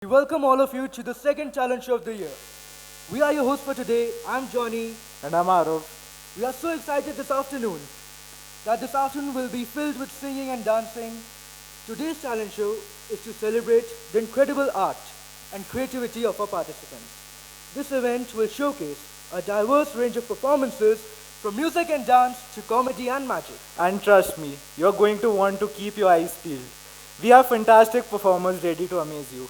We welcome all of you to the second talent show of the year. We are your hosts for today. I'm Johnny. And I'm Arav. We are so excited this afternoon that this afternoon will be filled with singing and dancing. Today's talent show is to celebrate the incredible art and creativity of our participants. This event will showcase a diverse range of performances from music and dance to comedy and magic. And trust me, you're going to want to keep your eyes peeled. We have fantastic performers ready to amaze you.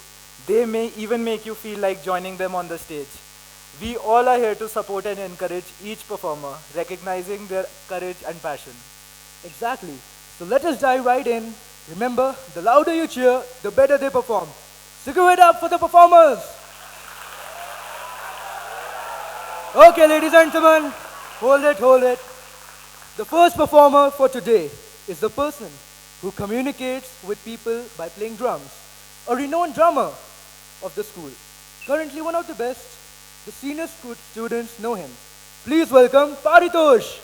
They may even make you feel like joining them on the stage. We all are here to support and encourage each performer, recognizing their courage and passion. Exactly. So let us dive right in. Remember, the louder you cheer, the better they perform. So give it up for the performers. Okay, ladies and gentlemen, hold it, hold it. The first performer for today is the person who communicates with people by playing drums, a renowned drummer of the school. Currently one of the best, the senior school students know him. Please welcome Paritosh.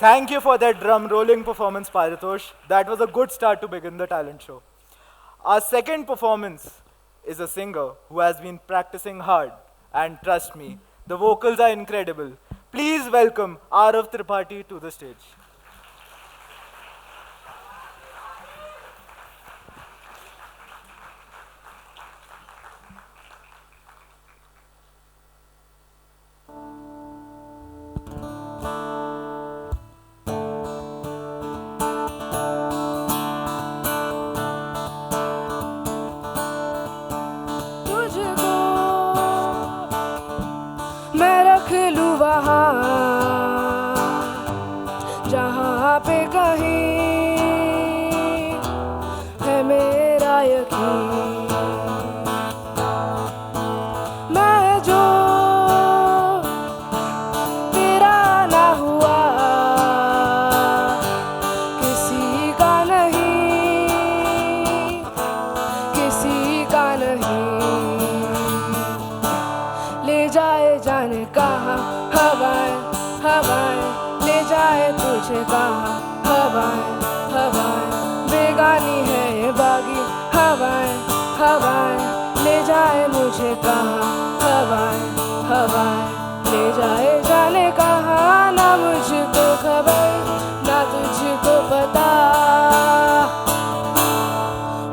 Thank you for that drum rolling performance, Paritosh. That was a good start to begin the talent show. Our second performance is a singer who has been practicing hard, and trust me, the vocals are incredible. Please welcome Arav Tripathi to the stage. तुझको मैं रख लूं वहाँ जहाँ पे कहीं है मेरा यकीन। मैं जो तेरा ना हुआ किसी का नहीं, किसी का नहीं। ले जाए जाने कहाँ हवाएं हवाएं, ले जाए तुझे कहाँ हवाएं हवाएं। बेगानी है ये बागी हवाएं हवाएं, ले जाए मुझे कहाँ हवाएं हवाएं। ले जाए जाने कहाँ, ना मुझको खबर ना तुझको पता।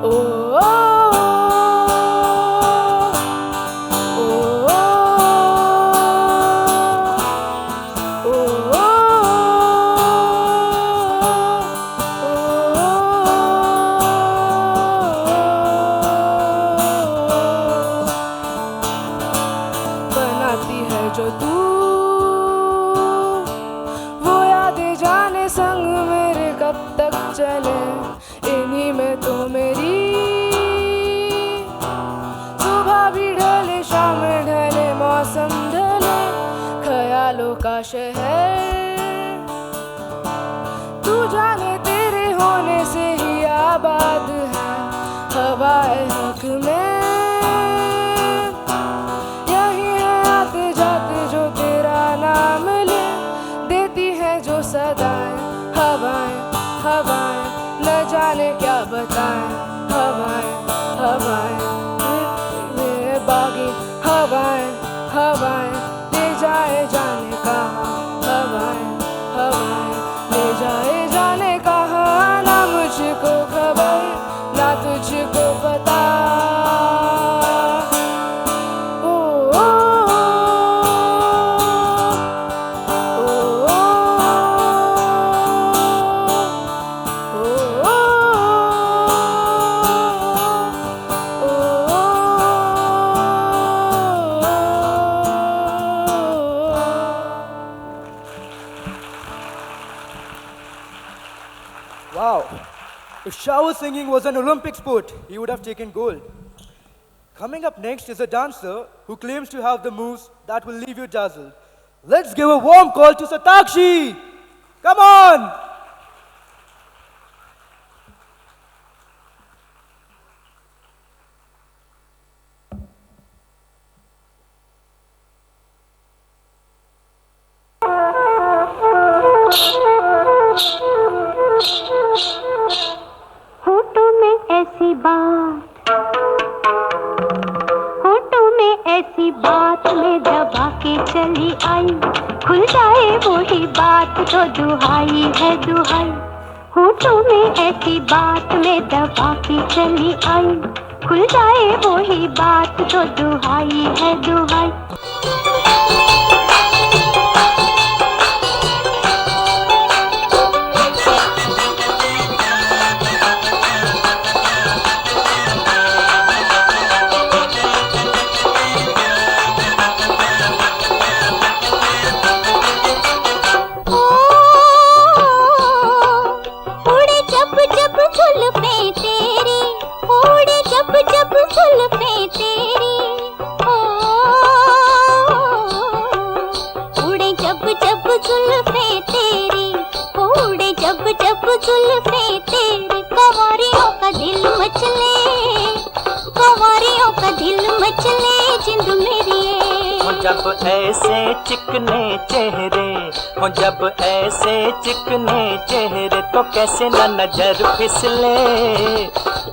ओ, ओ, बनाती है जो तू वो यादें जाने संग मेरे कब तक चले। इन्हीं में तो मेरी सुबह भी ढले शाम ढले मौसम ढले। ख्यालों का शहर तू जाने तेरे होने से ही आबाद है। हवाए हक में यही है आते जाते जो तेरा नाम ले। देती है जो सदाएं हवाएं हवाएं, न जाने क्या बताएं हवाएं हवाएं। मेरे बागी हवाएं हवाएं, ले जाए जाने कहाँ हवाएं हवाएं। ले जाए जाने कहाँ, ना मुझको खबर ना तुझको पता। ओ, ओ, ओ, ओ, Wow. If shower singing was an Olympic sport, he would have taken gold. Coming up next is a dancer who claims to have the moves that will leave you dazzled. Let's give a warm call to Satakshi. Come on. होठों में ऐसी बात, होठों में ऐसी बात में दबा के चली आई। खुल जाए वही बात तो दुहाई है दुहाई। होठों में ऐसी बात में दबा के चली आई। खुल जाए वही बात तो दुहाई है दुहाई। जुल्फे तेरी कंवरियों का दिल मचले, कंवरियों का दिल मचले। जिंद मेरी जब ऐसे चिकने चेहरे हो, जब ऐसे चिकने चेहरे तो कैसे न नजर फिसले,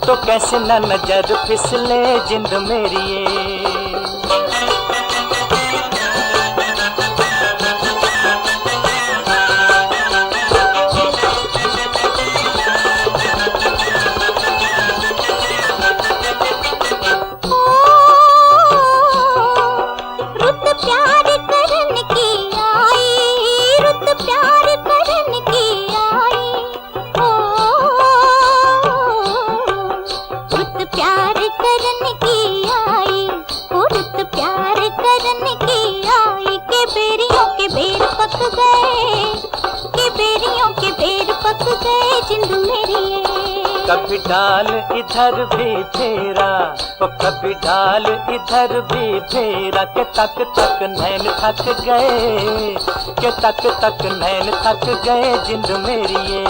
तो कैसे न नजर फिसले जिंद मेरी ये। कभी डाल इधर भी फेरा, ओ कभी डाल इधर भी फेरा, के तक तक नैन थक गए, के तक तक नैन थक गए जिंद मेरी ये।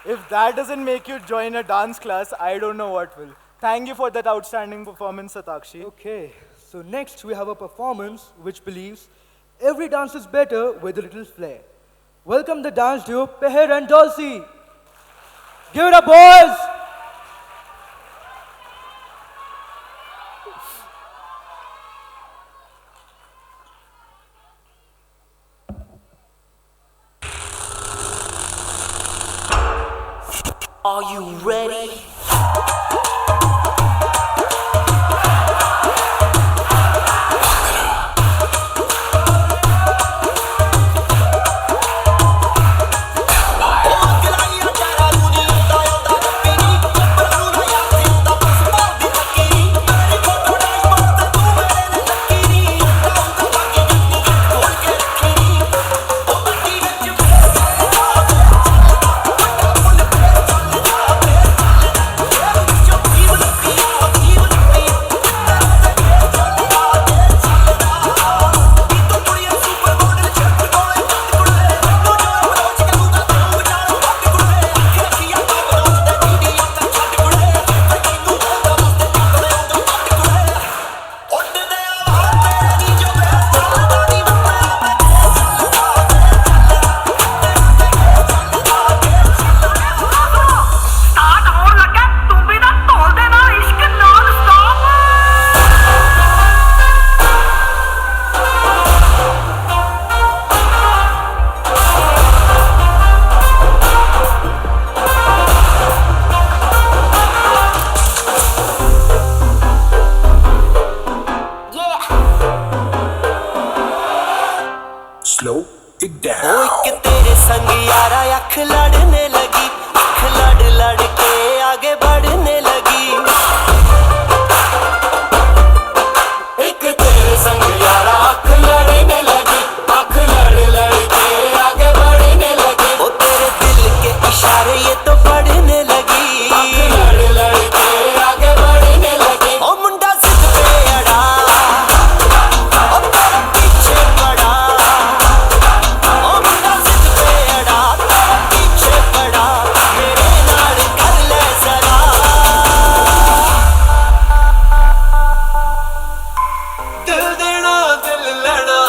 If that doesn't make you join a dance class, I don't know what will. Thank you for that outstanding performance, Satakshi. Okay, so next we have a performance which believes every dance is better with a little flair. Welcome the dance duo Peher and Dolce. Give it up, boys! Are you ready? Slow it down. ओ एक तेरे संग यारा अख लड़ने लगी, अख लड़ लड़ के आगे बढ़ने लगी। एक तेरे संग यारा अख लड़ने लगी, अख लड़ लड़ के आगे बढ़ने लगी। ओ तेरे दिल के इशारे ये तो पढ़ने लगी, अख लड़ लड़ के आगे बढ़ने लगी। ओ मुंडा जिद पे अड़ा, ओ तेरा पीछे पड़ा, ओ मुंडा जिद पे अड़ा, तेरा पीछे पड़ा, मेरे नाल कर ले जरा। दिल देना दिल लेना,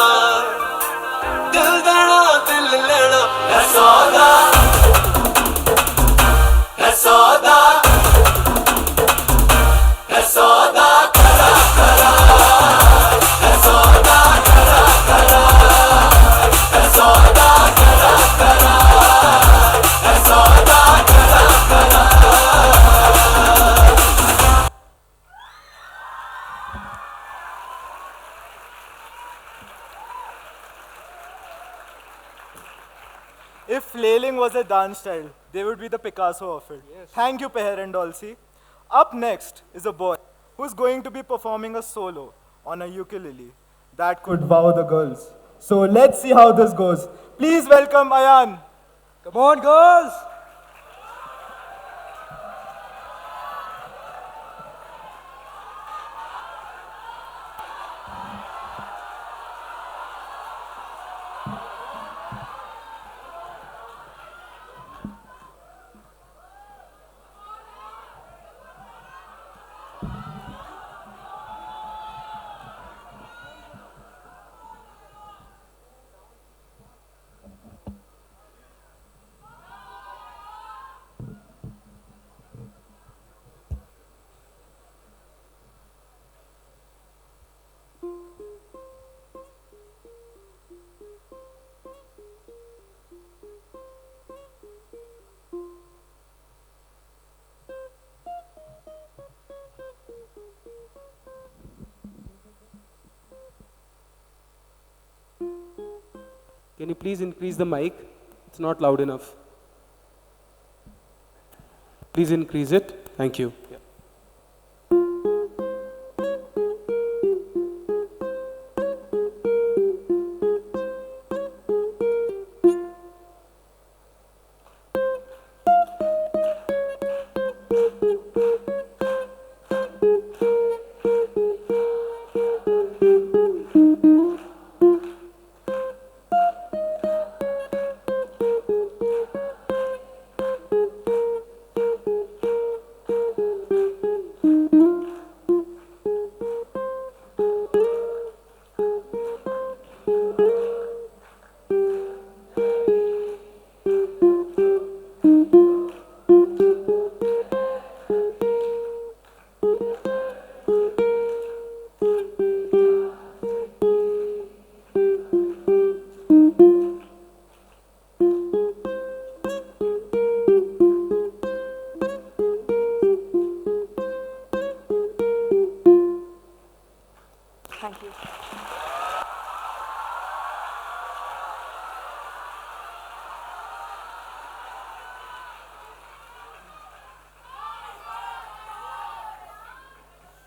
दिल देना दिल लेना, है सौदा, है सौदा, है सौदा करा करा, है सौदा करा करा, है सौदा करा करा, है सौदा करा करा। If flailing was a dance style, they would be the Picasso of it. Thank you, Peher and Dolce. Up next is a boy who's going to be performing a solo on a ukulele that could wow the girls. So let's see how this goes. Please welcome Ayan. Come on, girls! Can you please increase the mic? It's not loud enough. Please increase it. Thank you. Yeah. Thank you.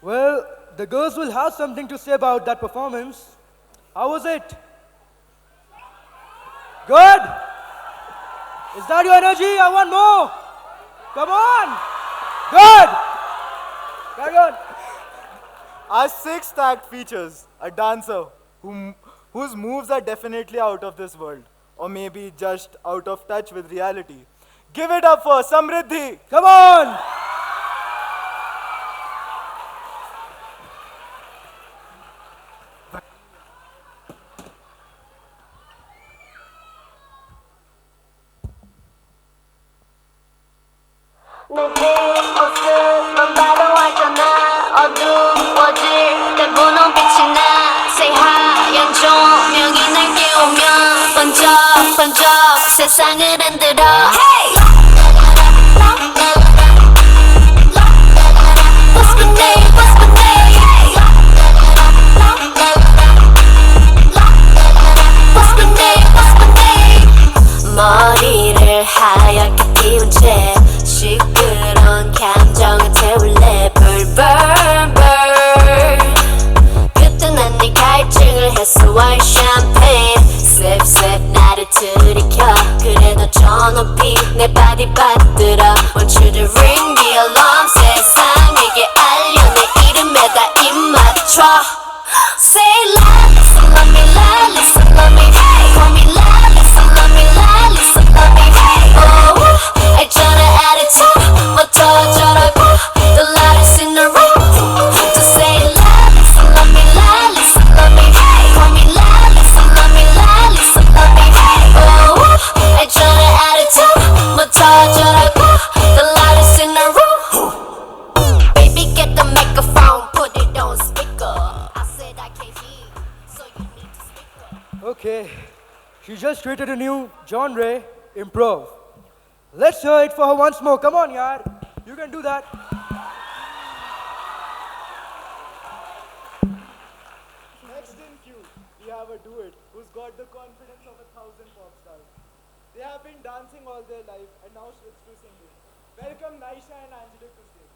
Well, the girls will have something to say about that performance. How was it? Good? Is that your energy? I want more. Come on. Good. Carry on. Our sixth act features a dancer whose moves are definitely out of this world, or maybe just out of touch with reality. Give it up for Samriddhi. Come on. 내 뒷모습만 봐도 알잖아 어두워질 때 분홍빛이 나 새하얀 조명이 날 깨우면 번쩍번쩍 세상을 흔들어 Hey! What's my name? What's my name? Hey! What's my name? What's my name? 머리를 하얗게 띄운 채 시끄러운 감정을 태울래 Burn burn burn 그때난 네 갈증을 해소할 샴페인 Sip sip 나를 들이켜 그래도 저 높이 내 바디 받들어 Want you to ring the alarm 세상에게 알려 내 이름에다 입 맞춰 Say la listen love me la listen love me hey Call me la listen love me la listen love me hey Oh 알잖아 attitude 뭐 터져라고 The loudest in the room To say la listen love me la listen love me hey Call me la listen love me la listen love me hey Oh 알잖아 attitude 뭐 터져라고 The loudest in the room Baby get the microphone put it on speaker I said I can't hear so you need to speak up Okay. She just created a new genre, improv. Let's hear it for her once more. Come on, yaar. You can do that. Next in queue, we have a duet who's got the confidence of 1,000 pop stars. They have been dancing all their life and now switch to singing. Welcome Naisha and Angelique to stage.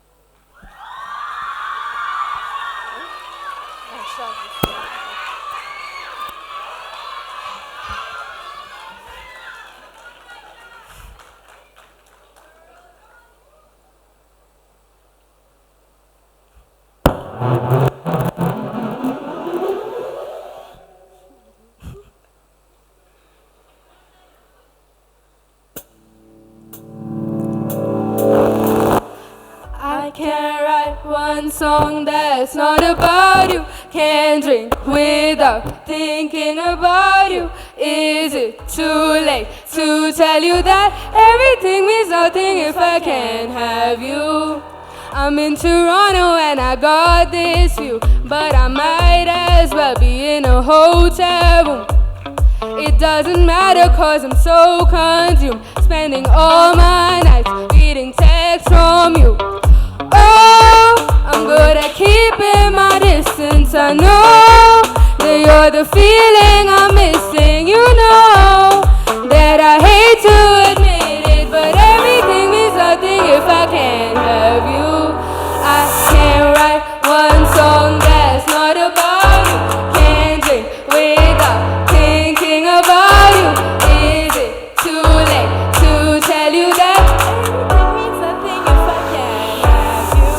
I can't write one song that's not about you. Can't drink without thinking about you. Is it too late to tell you that everything means nothing if I can't have you? I'm in Toronto and I got this view, but I might as well be in a hotel room. It doesn't matter cause I'm so consumed, spending all my nights reading texts from you. Oh, I'm good at keeping my distance. I know that you're the feeling I'm missing. You know that I hate to admit it, but everything means nothing if I can't have you. I can't write one song that's not about you. Can't drink without thinking about you. Is it too late to tell you that everything means nothing if I can't have you?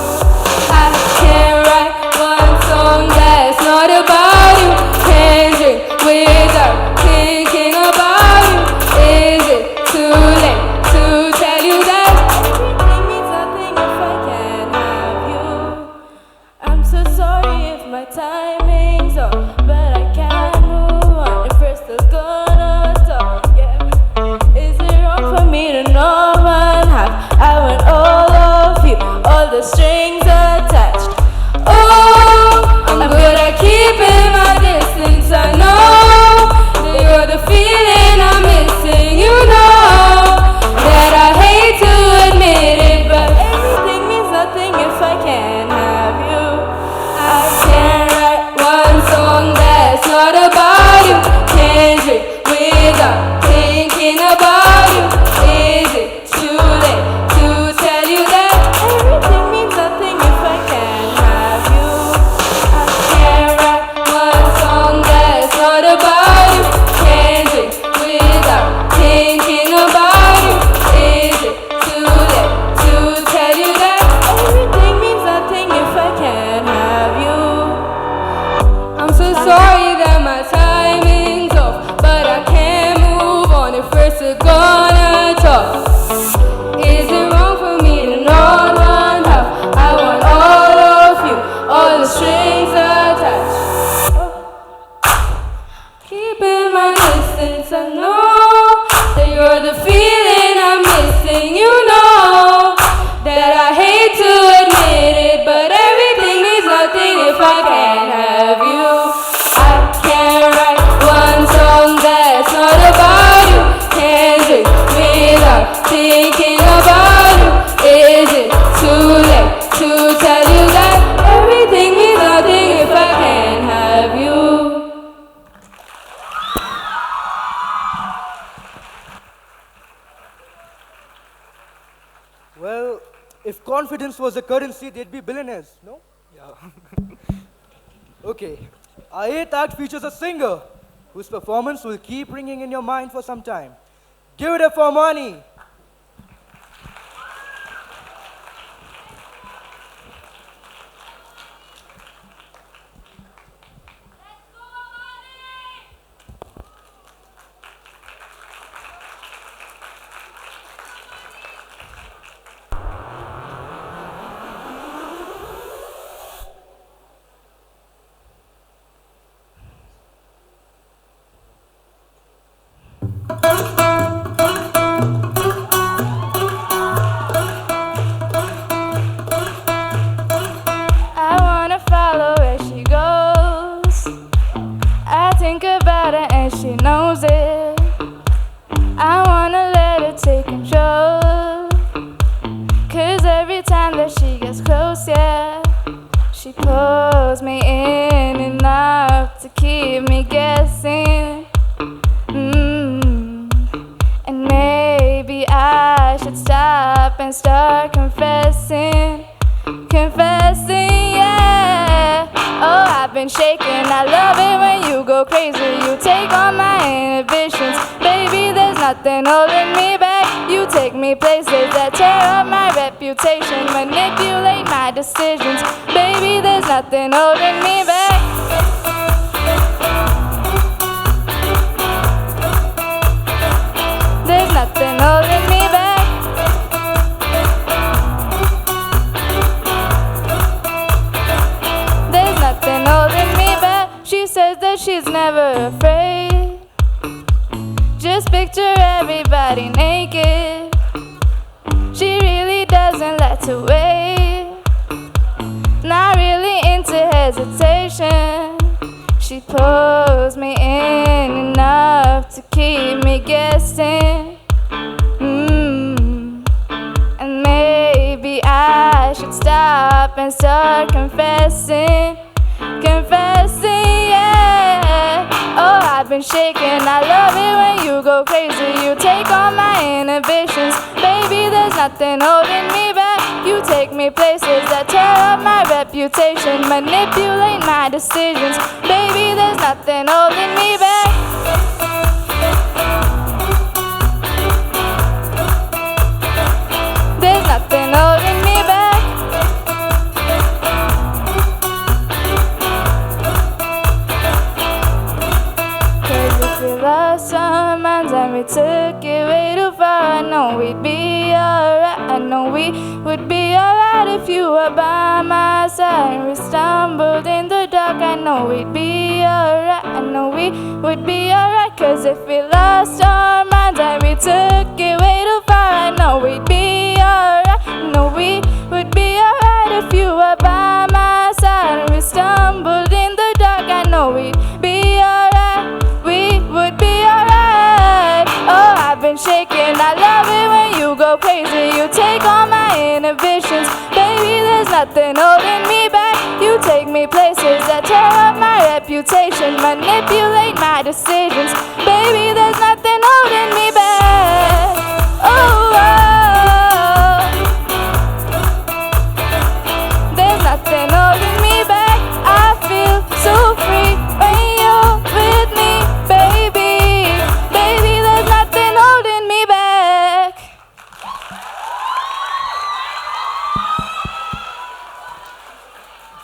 I can't write one song that's not about you. Can't drink without thinking about you. Is it too late to tell you that everything means nothing if I can't have you? I'm so sorry if my timing's off, but I can't move on if we're still gonna talk, yeah. Is it wrong for me to know one half? I want all of you, all the strings attached. Oh, I'm good at keeping my distance. I know that you're the feeling I'm missing. You know that I hate to admit it, but everything means nothing if I can't have you. I can't write one song that's not about you. Can't drink without thinking about you. Is it too late to tell you that everything means nothing if I can't have you? I can't write one song that's not about you. Can't drink without thinking about you. Is it too late to tell you that everything means nothing if I can't have you? I'm so sorry that my timing's off, but I can't move on if we're still gonna talk. Is it wrong for me to not want half? I want all of you, all the strings attached. Keeping my distance, I know that you're the feeling I'm missing. You know that I hate to admit it, but everything means nothing if I can't have you. I can't write one song that's not about you. Can't drink without thinking about you. Is it too late to tell you that everything means nothing if I can't have you? Well, if confidence was a currency, they'd be billionaires, no? Okay. Our eighth act features a singer whose performance will keep ringing in your mind for some time. Give it up for Mani. I wanna follow where she goes. I think about her and she knows it. I wanna let her take control. Cause every time that she gets close, yeah, she pulls me in enough to keep me guessing. And maybe I should stop and start confessing, yeah. Oh, I've been been shaking. I love it when you go crazy. You take all my inhibitions. Baby, there's nothing holding me back. You take me places that tear up my reputation, manipulate my decisions. Baby, there's nothing holding me back. There's nothing holding me back. There's nothing holding me back. She says that she's never afraid. Just picture everybody naked. She really doesn't like to wait. Not really into hesitation. She pulls me in enough to keep me guessing. And maybe I should stop and start confessing. Confessing, yeah. Oh, I've been shaking. I love it when you go crazy. You take all my inhibitions. Baby, there's nothing holding me back. You take me places that tear up my reputation, manipulate my decisions. Baby, there's nothing holding me back. There's nothing holding me back. Cause if we lost our minds and we took it way too far, I know we'd be alright. I know we would be alright if you were by my side. We stumbled in the dark, I know we'd be alright. I know we would be alright. Cause if we lost our minds and we took it way too far, I know we'd be alright. I know we would be alright if you were by my side. We stumbled in the dark, I know we'd be alright. We would be alright. Oh, I've been shaking. I love it when you go crazy. You take all my inhibitions. Baby, there's nothing holding me back. You take me places that tear up my reputation, manipulate my decisions. Baby, there's nothing holding me back. Oh, there's nothing holding me back. I feel so free when you're with me, baby. Baby, there's nothing holding me back.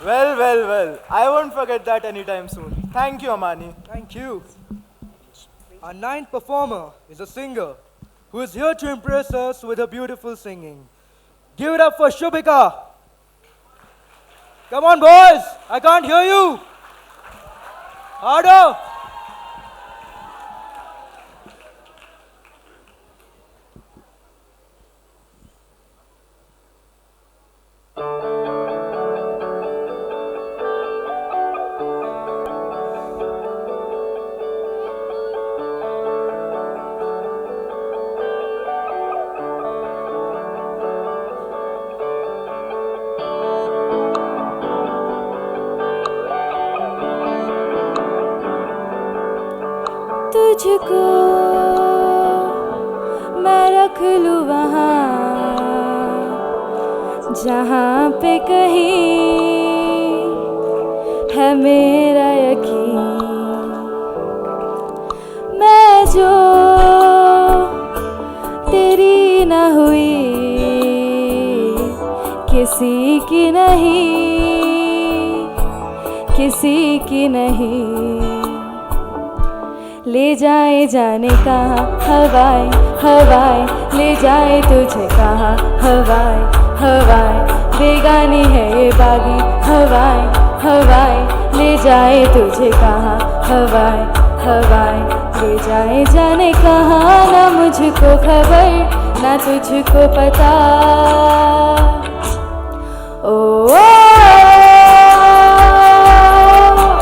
Well, well, well. I won't forget that anytime soon. Thank you, Amani. Thank you. Our ninth performer is a singer who is here to impress us with her beautiful singing. Give it up for Shubhika. Come on, boys. I can't hear you. Harder. तुझको मैं रख लूँ वहाँ जहाँ पे कहीं है मेरा यकीन। मैं जो तेरी न हुई किसी की नहीं, किसी की नहीं। ले जाए जाने कहाँ हवाएं हवाएं, ले जाए तुझे कहाँ हवाएं हवाएं। बेगानी है ये बागी हवाएं हवाएं, ले जाए तुझे कहाँ हवाएं हवाएं। ले जाए जाने कहाँ, ना मुझको खबर ना तुझको पता। ओ, ओ,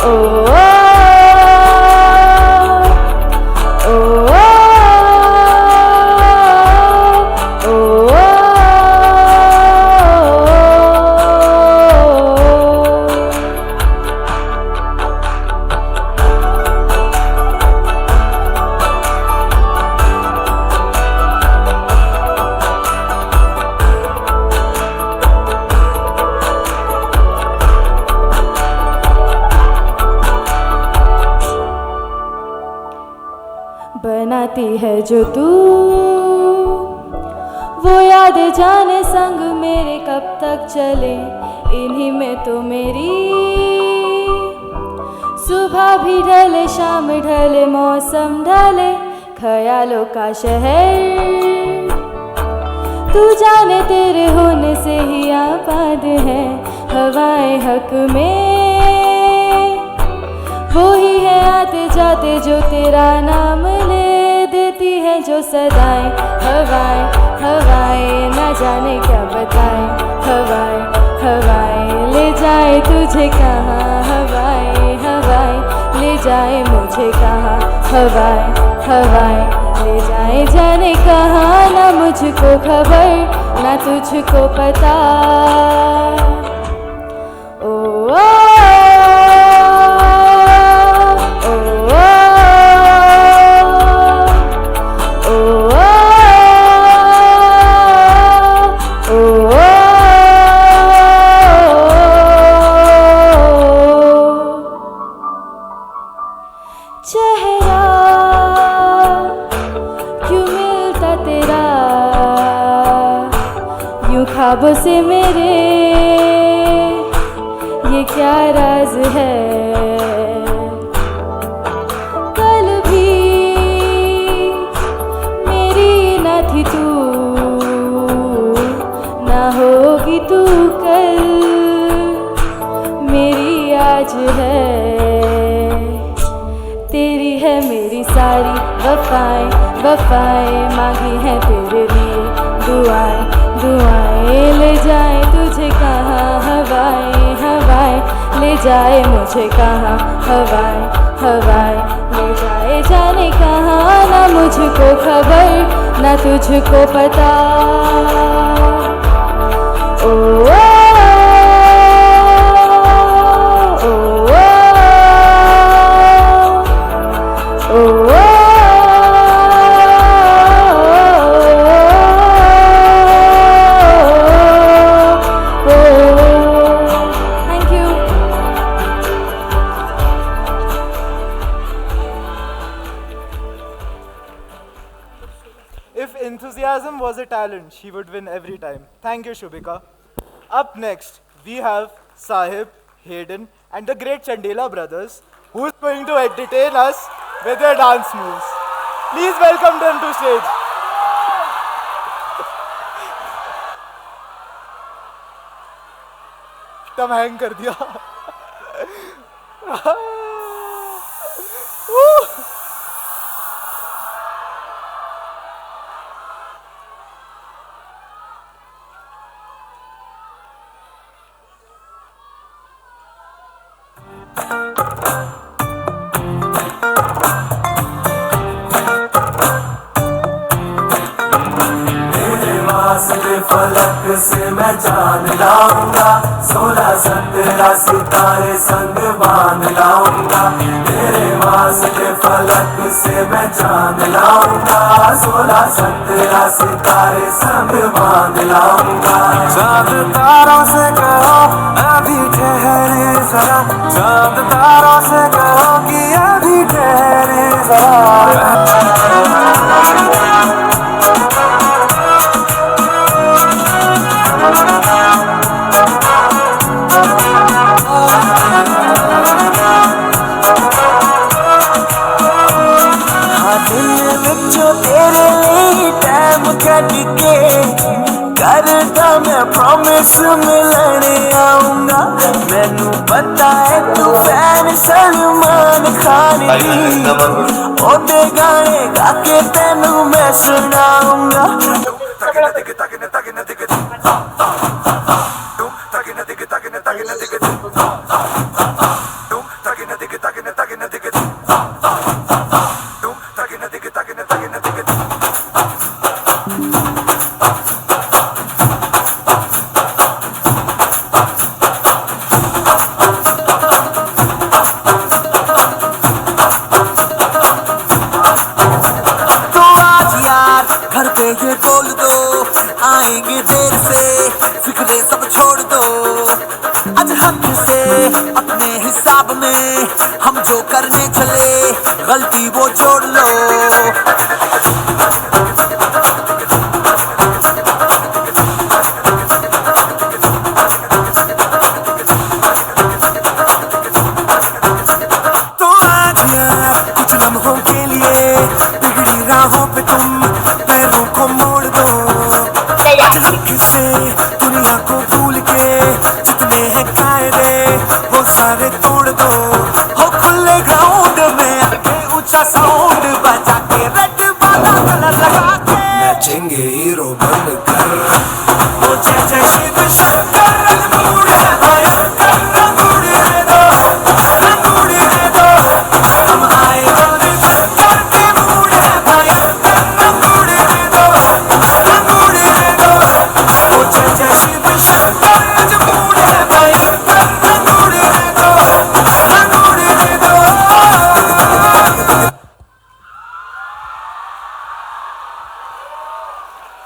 ओ, ओ, ओ, आती है जो तू, वो यादें जाने संग मेरे कब तक चले, इन्हीं में तो मेरी सुबह भी ढले शाम ढले मौसम ढले, ख्यालों का शहर तू जाने तेरे होने से ही आबाद है, हवाएं हक में वो ही है आते जाते जो तेरा नाम ले, देती है जो सदाएं हवाएं हवाएं, न जाने क्या बताएं हवाएं हवाएं, ले जाए तुझे कहाँ हवाएं हवाएं, ले जाए मुझे कहाँ हवाएं हवाएं, ले जाए जाने कहाँ, ना मुझको खबर ना तुझको पता। ओ ओ चेहरा क्यों मिलता तेरा यूं ख्वाबों से मेरे, ये क्या राज है। कल भी मेरी ना थी तू, ना होगी तू कल मेरी आज है, तेरी है मेरी सारी वफाएं वफाएं, मांगी हैं तेरे लिए दुआएं दुआएं, ले जाए तुझे कहाँ हवाएं हवाएं, ले जाए मुझे कहाँ हवाएं हवाएं, ले जाए जाने कहाँ, ना मुझको खबर ना तुझको पता। ओ If enthusiasm was a talent, she would win every time. Thank you, Shubhika. Up next, we have Sahib, Hayden, and the great Chandela brothers, who is going to entertain us with their dance moves. Please welcome them to stage. तब hang कर दिया. फलक से मैं जान लाऊंगा, 16-17 सितारे संग बांध लाऊंगा, तेरे वास्ते फलक से मैं जान लाऊंगा, 16-17 सितारे संग बांध लाऊंगा। चांद तारों से कहो अभी ठहरे जरा, चांद तारों से कहो कि अभी ठहरे जरा। करता मैं प्रॉमिस मिलने आऊंगा, मैनू पता है तू फैन सलमान खान दी, ओदे गाने गा के तेनू मैं सुनाऊंगा। ये बोल दो आएंगे देर से, फिक्रे सब छोड़ दो, आज हक से अपने हिसाब में हम जो करने चले, गलती वो जोड़ लो। को मोड़ दो। अचानक से दुनिया को भूल के जितने हैं कायदे वो सारे तोड़ दो। हो खुले ग्राउंड में आके ऊंचा साउंड बजा के रेड वाला कलर लगा के नाचेंगे हीरो बनकर। वो जय जय शिव शंकर रणबूड़ है भयंकर। रणबूड़ दे दो, रणबूड़ दे दो, हम आए बड़े शंकर के मूड है भयंकर। रणबूड़ दे दो, रणबूड़ दे दो, वो जय जय शिव शंकर रणबूड़ है भयंकर। रणबूड़ दे दो, रणबूड़ दे दो।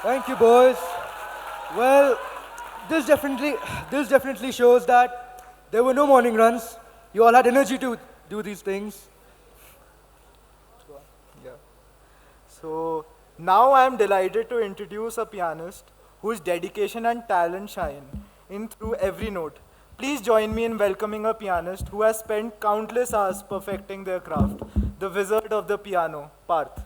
Thank you, boys. Well, this definitely shows that there were no morning runs. You all had energy to do these things. So now I am delighted to introduce a pianist whose dedication and talent shine in through every note. Please join me in welcoming a pianist who has spent countless hours perfecting their craft, the wizard of the piano, Parth.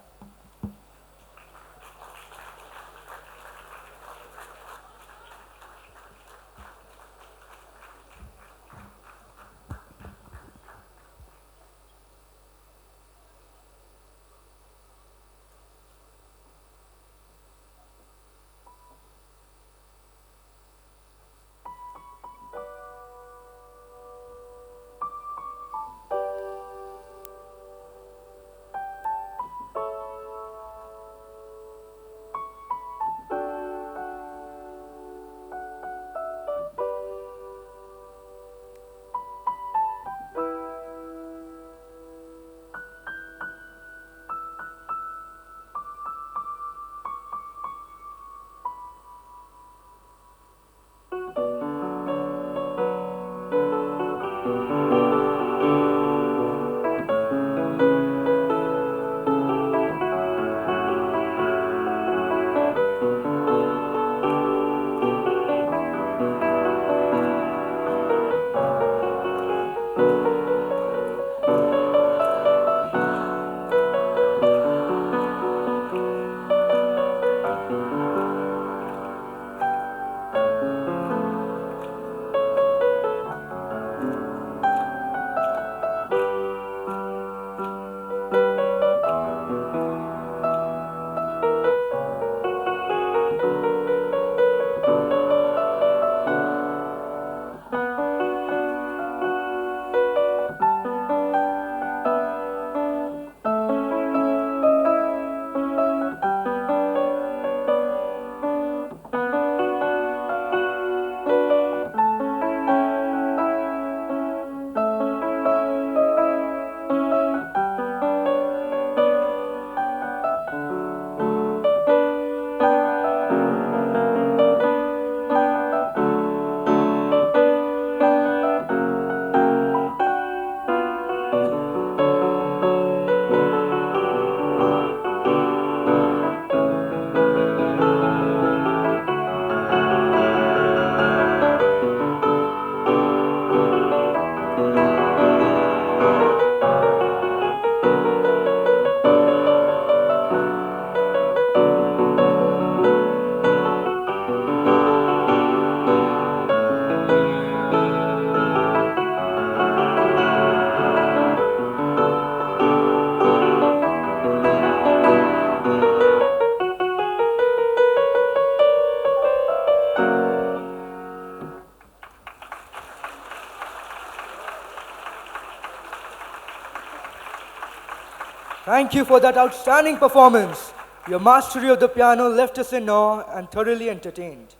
Thank you for that outstanding performance. Your mastery of the piano left us in awe and thoroughly entertained.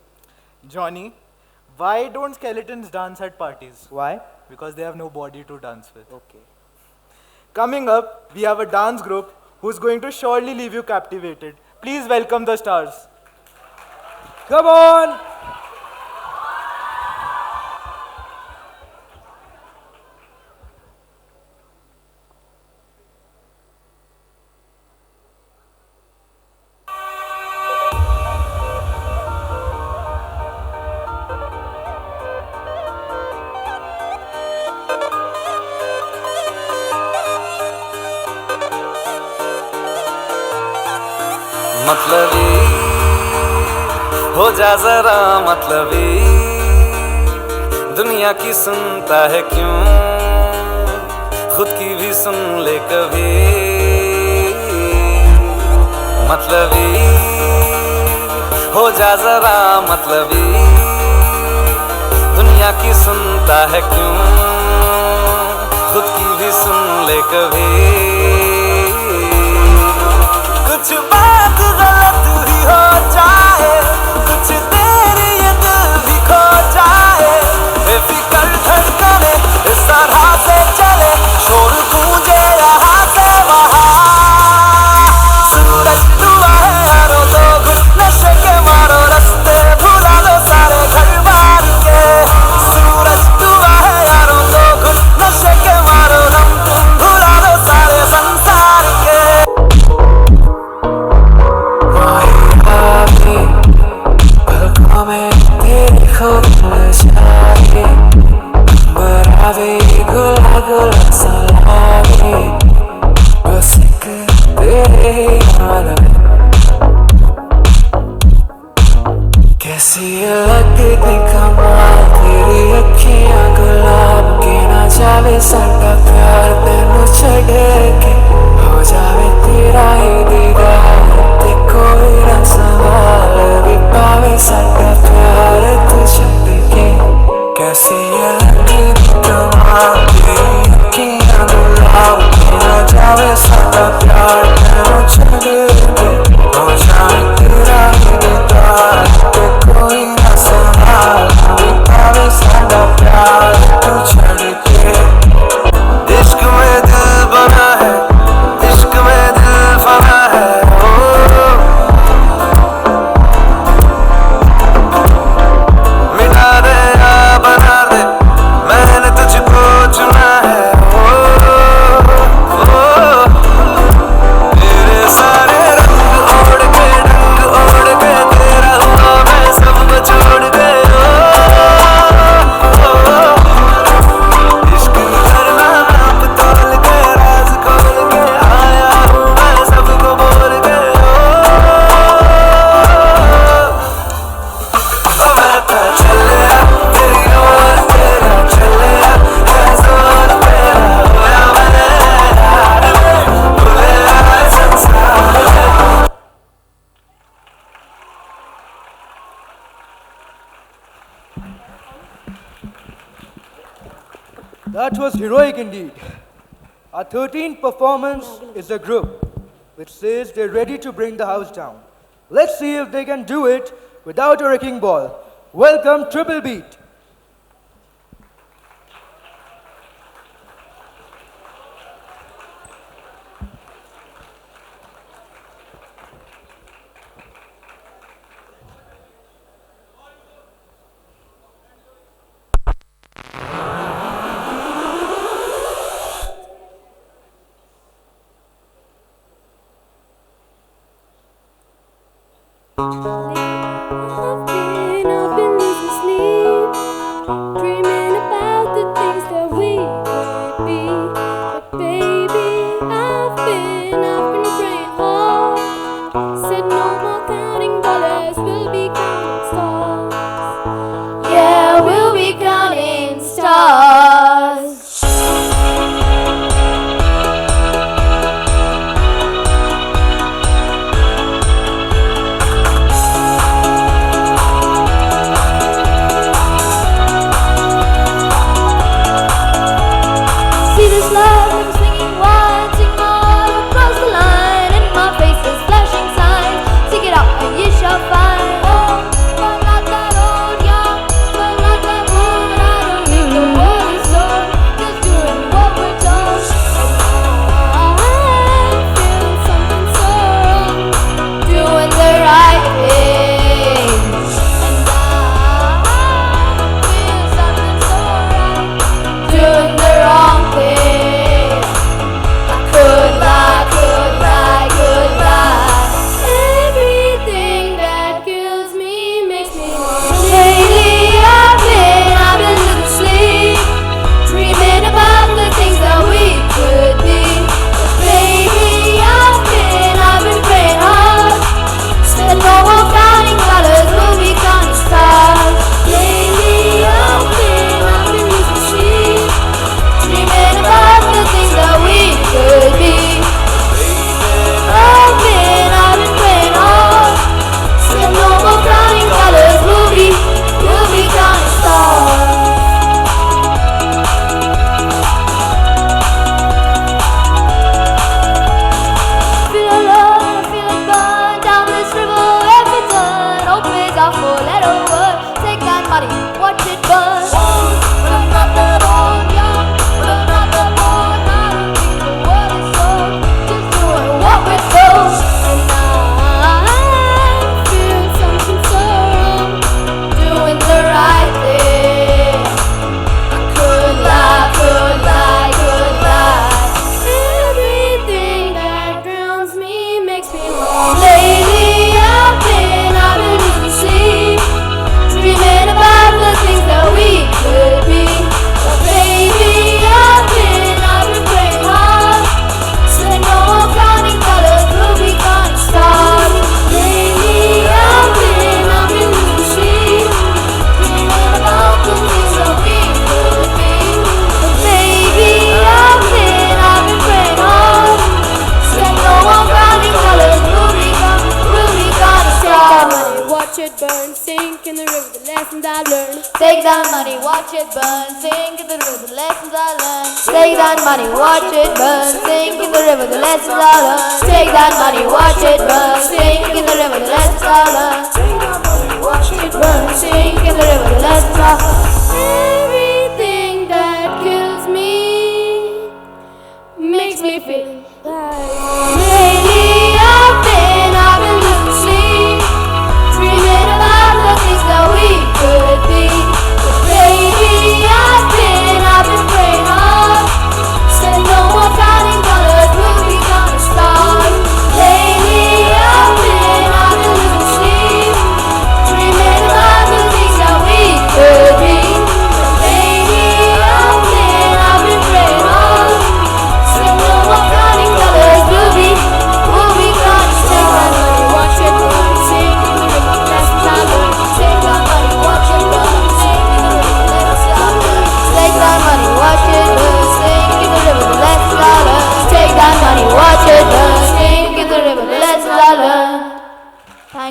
Johnny, why don't skeletons dance at parties? Why? Because they have no body to dance with. Okay. Coming up, we have a dance group who's going to surely leave you captivated. Please welcome the stars. Come on! मतलब हो जा जरा मतलबी, दुनिया की सुनता है क्यों, खुद की भी सुन ले कभी। मतलबी हो जा जरा मतलबी, दुनिया की सुनता है क्यों, खुद की भी सुन ले कभी। कुछ बात गलत ही हो जाए, कुछ देर ये दिल भी खो जाए, बेफिक्र धड़कने इस तरह से चले, शोर गूंजे यहाँ से वहाँ। सूरज डूबा है यारो तो घुट नशे के मारो, रास्ते भुला दो सारे घर बार के। सूरज डूबा है यारो तो घुट नशे के मारो, हम तुम भुला दो सारे संसार के। पलकों में तेरे खुद जाए, बरावे गुला गुला सा लागे, बस एक तेरे याद में। कैसी लगती कमाल तेरी अखियां गुलाब के, ना जावे साडा प्यार तेनू छड़ के, हो जावे तेरा ही दीदार ते कोई ना सवाल भी पावे साडा प्यार तू छड़ के। कैसी लगती कमाल तेरी अखियां गुलाब के, ना जावे साडा प्यार तेनू छड़ के, हो जावे तेरा ही दीदार ते कोई ना सवाल भी पावे साडा प्यार तू छड़ के। इश्क में दिल बना है, इश्क में दिल फना है, मिटा दे या बना दे, मैंने तुझको चुना है। तेरे सारे रंग ओढ़ के, ढंग ओढ़ के, तेरा हुआ मैं सब छोड़ के। इश्क करना नाप तोल के, राज खोल के, आया हूँ मैं सबको बोल के। मैं तो चलिया तेरी ओर, तेरा चलिया है जोर, तेरा होया मैं भूले आए संसार में। That was heroic indeed. Our 13th performance is a group which says they're ready to bring the house down. Let's see if they can do it without a wrecking ball. Welcome, Triple Beat. I've been losing sleep, dreaming about the things that we could be. But baby, I've been praying hard. Said no more counting dollars, we'll be counting stars. Yeah, we'll be counting stars. it burn, sink in the river, the lessons I learned. Take that money, watch it burn, sink in the river, the lessons I learned. Take that money, watch it burn, sink in the river, the lessons I learned. Take that money, watch it burn, sink in the river, the lessons I learned. Take that money, watch it burn, sink in the river, the lessons I learned. Everything that kills me makes me feel like Lately I've been losing sleep, dreaming about the things that we could be. But lately I've been praying hard, said no more counting dollars, we'll be gonna start. Lately I've been losing sleep, dreaming about the things that we could be. But lately I've been praying hard, said no more counting dollars, we'll be gonna start. watch it burn, sink in the river, the lessons I learned. Take that money, watch it burn, sink in the river, the lessons I learned. Take that money, watch it burn, sink in the river, the lessons I learned. Take that money, watch it burn, sink in the river, the lessons I learned.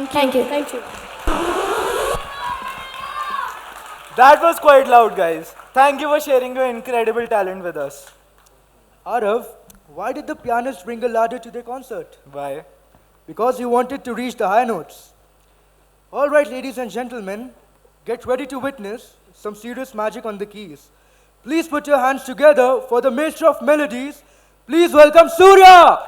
Thank you. Thank you. That was quite loud, guys. Thank you for sharing your incredible talent with us. Arav, why did the pianist bring a ladder to their concert? Bye. Because he wanted to reach the high notes. All right, ladies and gentlemen, get ready to witness some serious magic on the keys. Please put your hands together for the master of melodies. Please welcome Surya!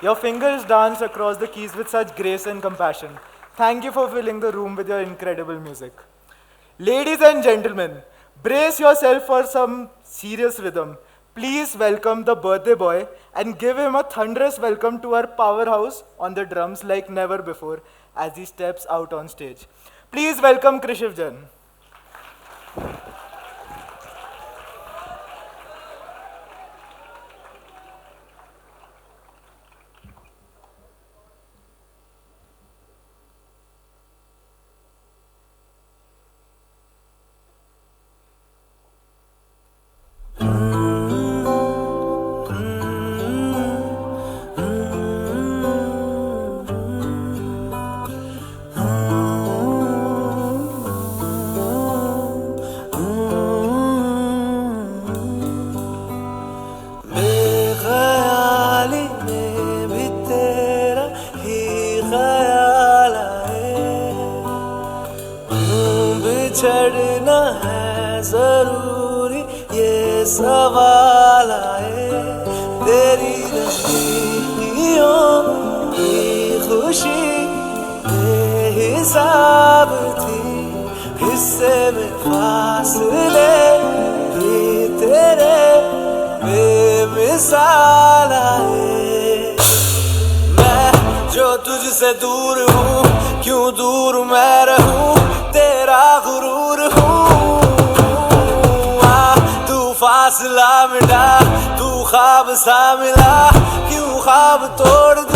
Your fingers dance across the keys with such grace and compassion. Thank you for filling the room with your incredible music. Ladies and gentlemen, brace yourself for some serious rhythm. Please welcome the birthday boy and give him a thunderous welcome to our powerhouse on the drums like never before as he steps out on stage. Please welcome Krishiv Jan. बेख्याली में भी तेरा ही ख्याल आए, बिछड़ना है जरूरी ये सवाल आए, तेरी नजदीकियों की खुशी बेहिसाब थी, हिस्से में फासले भी तेरे बेमिसाल आए। मैं जो तुझसे दूर हूँ, क्यों दूर मैं रहूँ, तेरा गुरूर हूँ। तू फासला मिटा, तू ख्वाब सा मिला, क्यों ख्वाब तोड़ दूँ।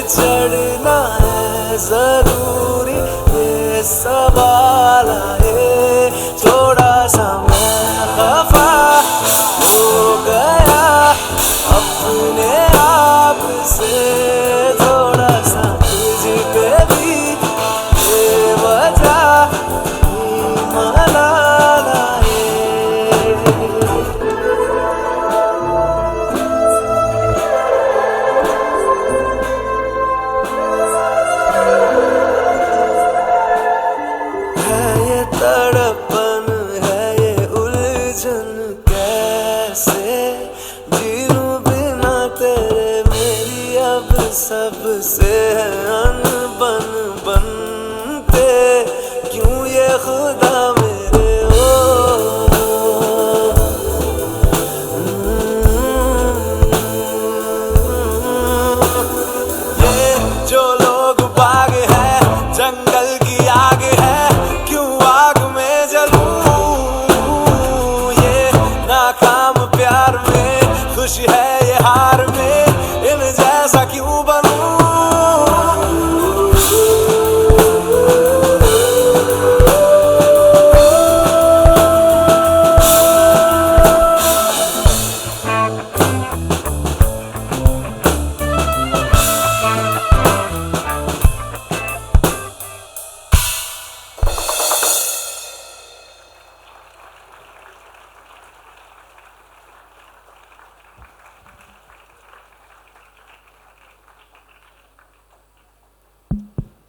चढ़ना है जरूरी ये सवाल आए, थोड़ा सा मैं खफा हो गया अपने आप से, थोड़ा सा तुझ पे भी बेवजह मना लाए। तड़पन है ये उलझन, कैसे जीऊं बिना तेरे, मेरी अब सबसे है अनबन बनते, क्यों ये खुदा मेरे हो। ये जो लोग बाग है, जंगल की आग है, क्यों आग में जलूं। ये नाकाम प्यार में खुश है ये हार में, इन जैसा क्यों बनूं।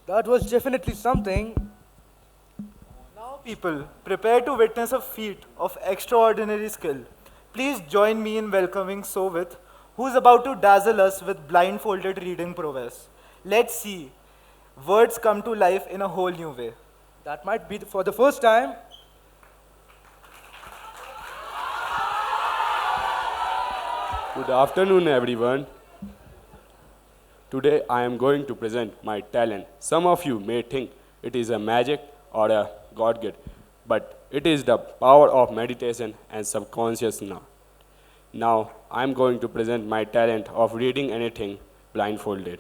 That was definitely something. Now people, prepare to witness a feat of extraordinary skill. Please join me in welcoming Sovit, who is about to dazzle us with blindfolded reading prowess. Let's see words come to life in a whole new way. That might be for the first time. Good afternoon, everyone. Today I am going to present my talent. Some of you may think it is a magic or a God gift, but it is the power of meditation and subconscious now. Now I am going to present my talent of reading anything blindfolded.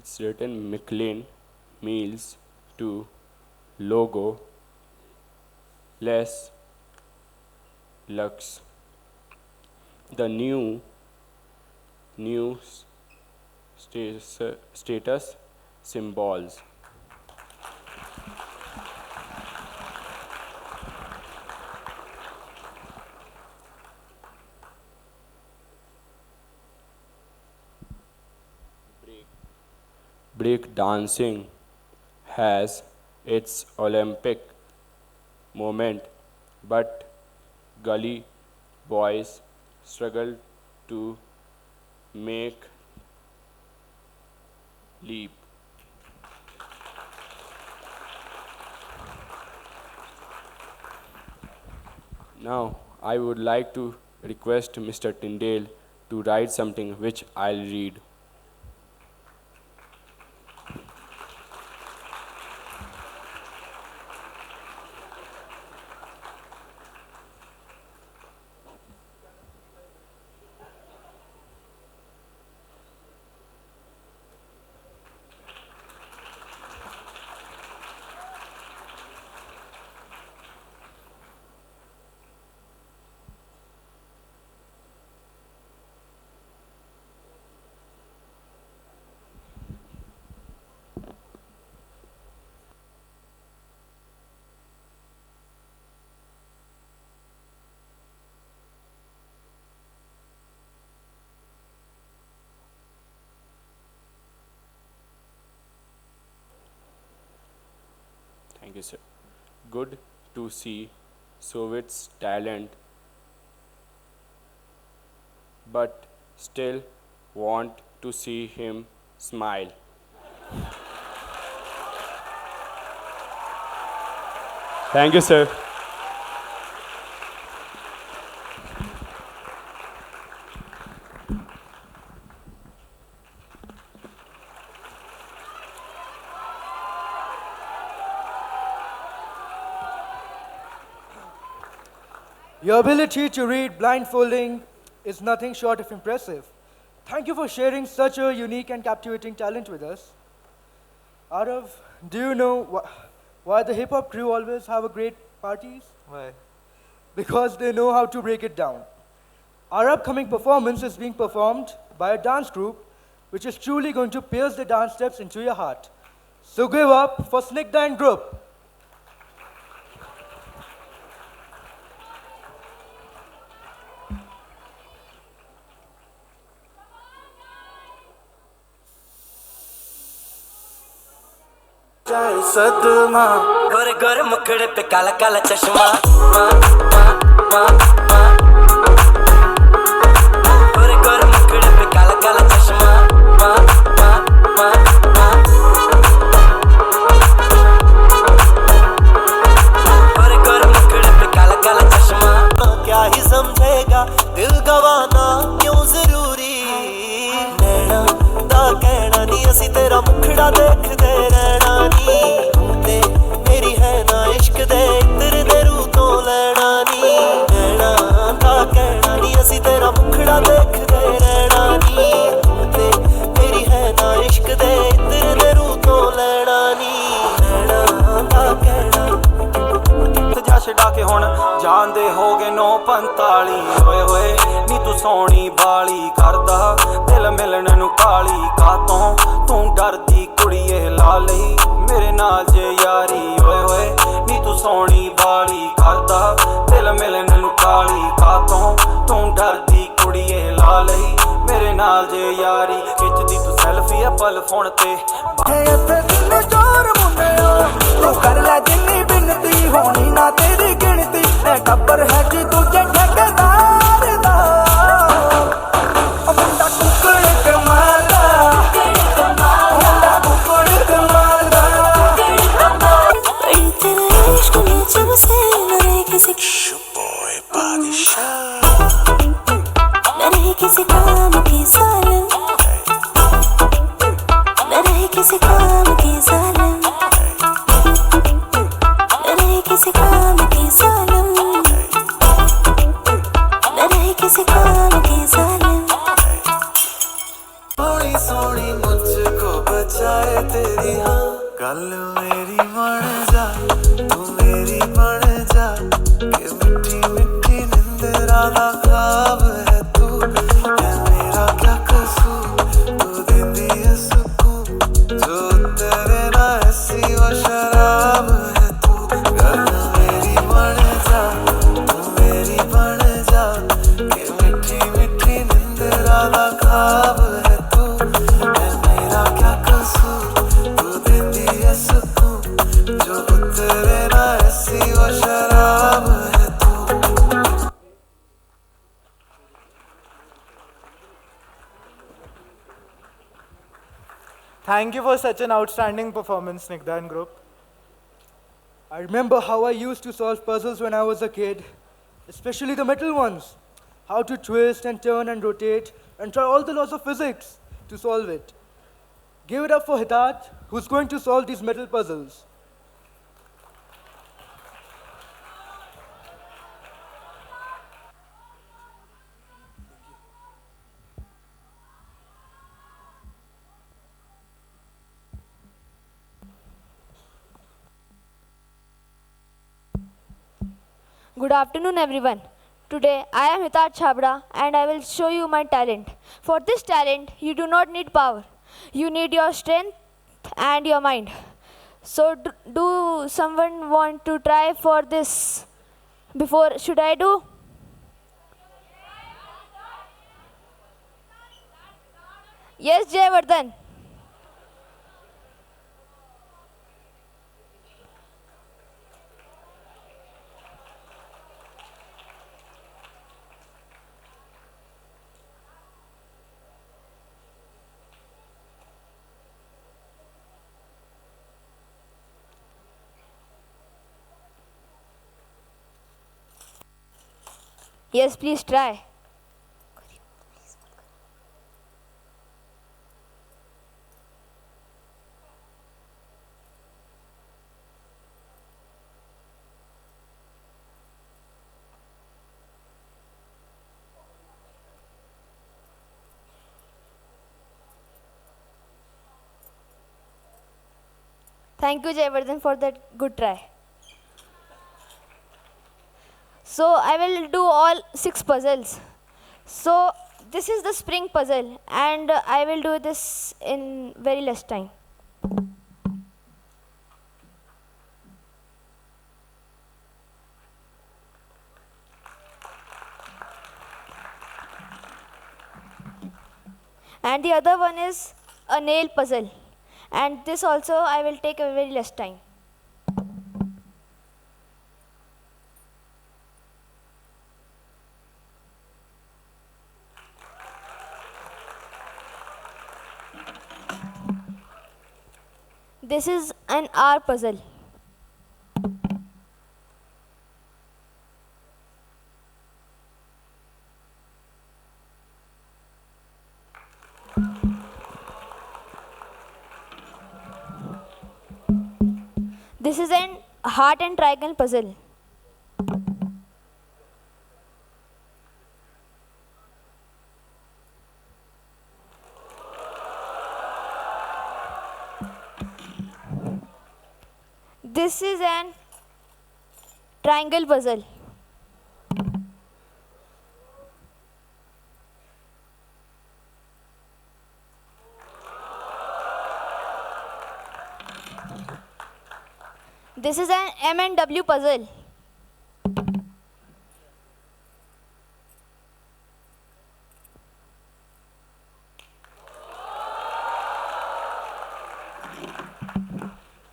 It's written McLean Meals to logo less lux. The new status symbols. Break dancing has its Olympic moment, but gully boys struggle to make leap. Now, I would like to request Mr. Tyndale to write something which I'll read. Thank you, sir. Good to see Soviet's talent, but still want to see him smile. Thank you, sir. Your ability to read blindfolding is nothing short of impressive. Thank you for sharing such a unique and captivating talent with us. Arav, do you know why the hip hop crew always have a great parties? Why? Because they know how to break it down. Our upcoming performance is being performed by a dance group which is truly going to pierce the dance steps into your heart. So give up for Snigdha and Group. सदमा गोरे गोरे मुखड़े पे काला काला चश्मा गोरे गोरे मुखड़े पे काला काला चश्मा गोरे गोरे मुखड़े पे काला काला चश्मा क्या ही समझेगा दिल गवाना क्यों जरूरी नैना दा कहना नहीं असी तेरा मुखड़ा देखदे रहना नी ते मेरी है ना इश्क दे इत्र दे रू तो लेना नी नैना दा कहना नहीं असी तेरा मुखड़ा देखदे रहना नी ते मेरी है ना इश्क दे इत्र दे रू तो लेना नी नैना दा कहना जा छड़ा के हुण जांदे हो गए 9:45 होए होए नी तू सोनी बाली करदा दिल मिलन नू काली कातों तू डरदी कुड़िए ला लई मेरे नाल जे यारी होए होए नी तू सोनी बाली करदा दिल मिलन नू काली कातों तू डरदी कुड़िए ला लई मेरे नाल जे यारी खिचदी तू सेल्फी पल फोन ते इत्थे दिल चोर मुंडिया तू कर ले जिन्नी बिनती होनी ना तेरी गिनती मैं टब्बर है जी तुझे ठेकेदार दा मुंडा टुकड़े कमाल दा मुंडा टुकड़े कमाल दा तेरे इश्क में जब से न किसी बोय बादशाह न रहे किसी काम की जालिम न रहे किसी काम की जालिम न रहे किसी काम की जालिम न रहे किसी काम की जालिम सोनी सोनी मुझको बचा तेरी हाँ गल मेरी बन जा तू मेरी बन जा कि मिठी मिठी निंदरा दा ख्वाब है तू है मेरा क्या कसूर तू देंदी है सुकून जो तेरे ना ऐसी वो शराब है तू गल मेरी बन जा तू मेरी बन जा कि मिठी मिठी निंदरा दा ख्वाब है तू है मेरा क्या कसूर तू देंदी है सुकून जो तेरे ना ऐसी वो शराब है तू Thank you for such an outstanding performance, Snigdha and group. I remember how I used to solve puzzles when I was a kid, especially the metal ones. How to twist and turn and rotate and try all the laws of physics to solve it. Give it up for Hitat, who's going to solve these metal puzzles. Good afternoon, everyone. Today I am Hitat Chabra and I will show you my talent. For this talent, you do not need power. You need your strength and your mind. So, do someone want to try for this? Before, should I do? Yes, Jayavardhan. Yes, please try. Thank you, Jayavardhan, for that good try. So I will do all 6 puzzles. So this is the spring puzzle and I will do this in very less time. And the other one is a nail puzzle. And this also I will take a very less time. This is an R puzzle. This is an heart and triangle puzzle. This is an triangle puzzle. This is an M and W puzzle.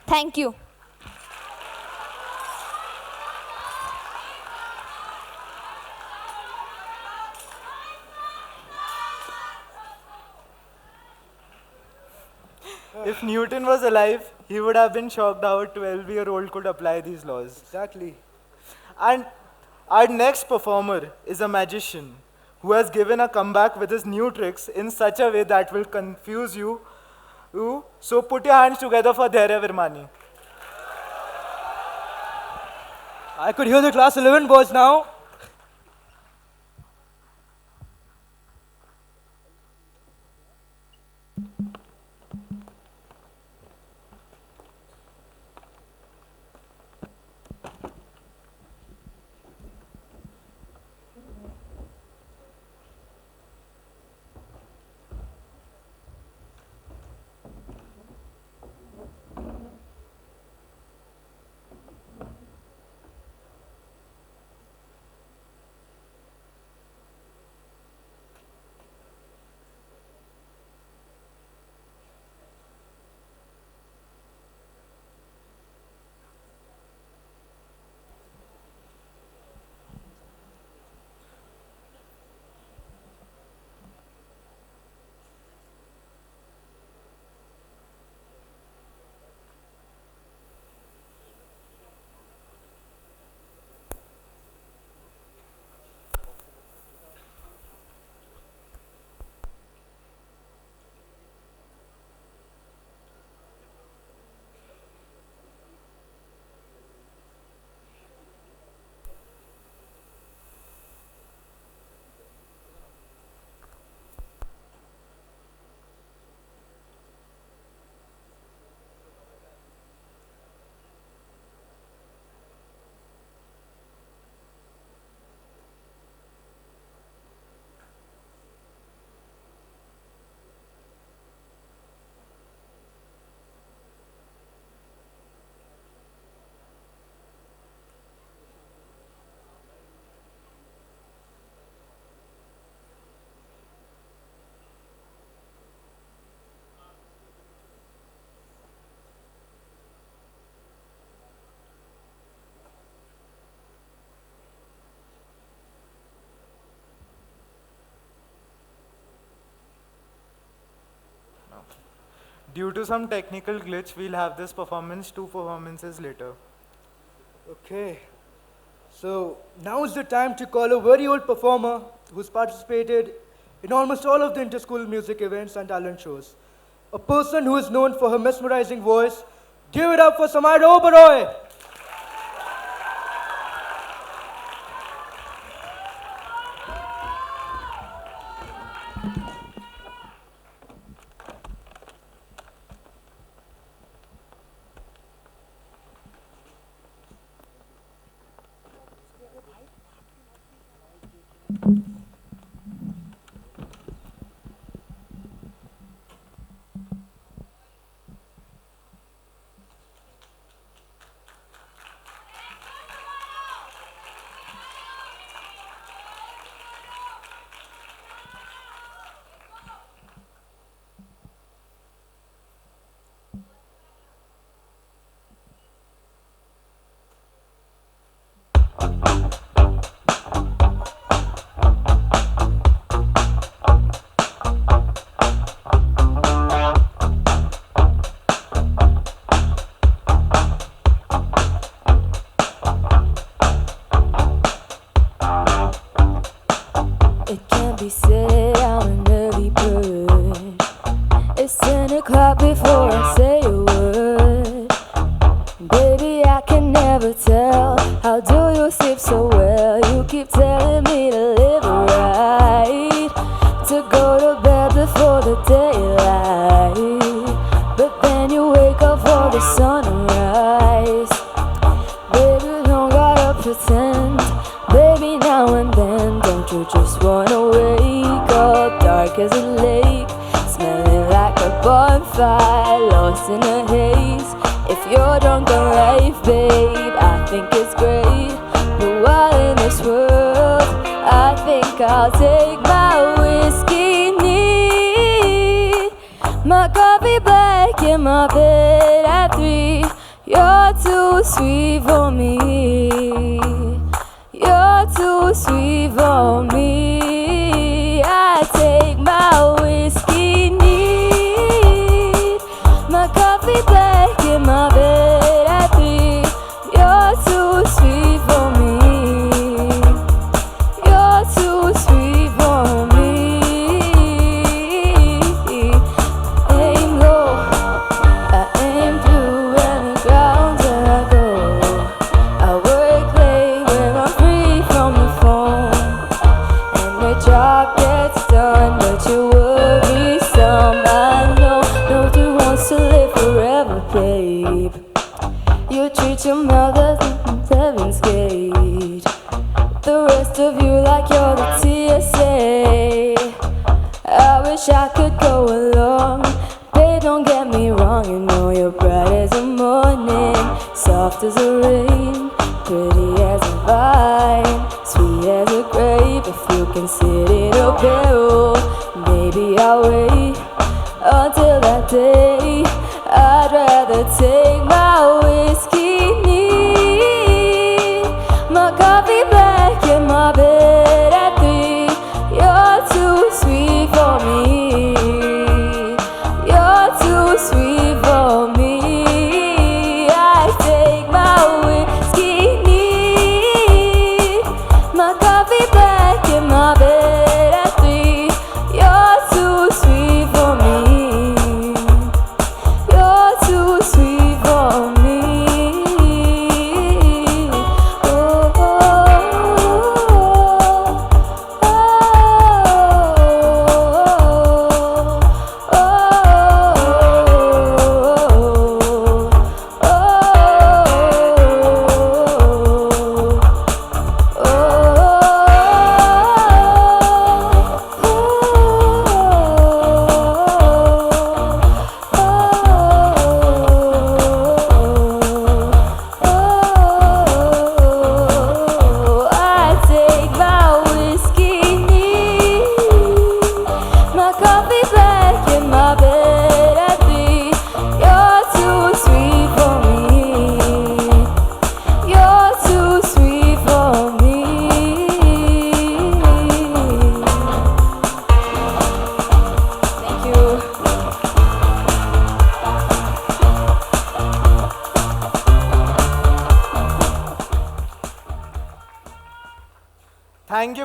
Thank you. If Newton was alive, he would have been shocked how a 12-year-old could apply these laws. Exactly. And our next performer is a magician who has given a comeback with his new tricks in such a way that will confuse you. So put your hands together for Dhairya Virmani. I could hear the class 11 boys now. Due to some technical glitch, we'll have this performance 2 performances later. Okay. So now is the time to call a very old performer who's participated in almost all of the inter-school music events and talent shows. A person who is known for her mesmerizing voice. Give it up for Samaya Oberoi! It can't be said I'm an early bird. It's 10 o'clock before I say a word. Baby, I can never tell. How do you sleep so well? You keep telling me to live right, to go to bed before the daylight. But then you wake up for the sunrise. Baby, don't gotta pretend. Baby, now and then, don't you just wanna wake up dark as a lake, smelling like a bonfire, lost in a haze? If you're drunk on life, babe, I think it's great. But while in this world, I think I'll take my whiskey neat, my coffee black in my bed at 3. You're too sweet for me. You're too sweet for me. I take my whiskey neat, my coffee black in my bed at 3. You're too sweet for me. You're too sweet for me. Aim low, I aim through, and the ground till I go. I work late when I'm free from the phone, and the job gets done, but you worry some. I know nobody wants to live forever, babe. You treat your mother as heaven's gate. The rest of you like you're the TSA. I wish I could go along. Babe, don't get me wrong, you know you're bright as the morning, soft as the rain, pretty as a vine, sweet as a grape. If you can sit in a barrel, maybe I'll wait until that day. I'd rather take my whiskey neat, my coffee black in my bed at 3. You're too sweet for me. You're too sweet for me. I take my whiskey neat, my coffee black in my bed at 3. You're too sweet for me. You're too sweet for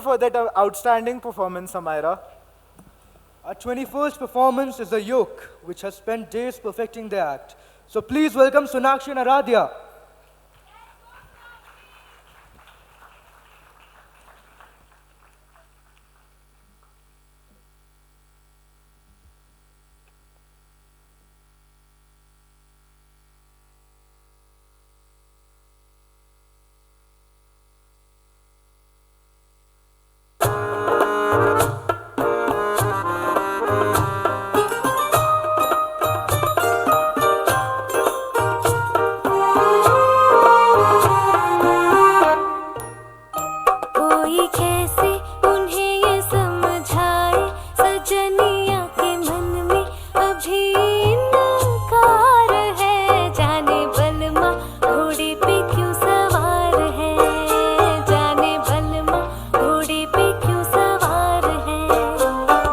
for that outstanding performance, Amira. Our 21st performance is a yoke, which has spent days perfecting the act. So please welcome Sonakshi and Aradhya. कोई कैसे उन्हें ये समझाए सजनिया के मन में अभी इनकार है जाने बलमा घोड़े पे क्यों सवार है जाने बलमा घोड़े पे क्यों सवार है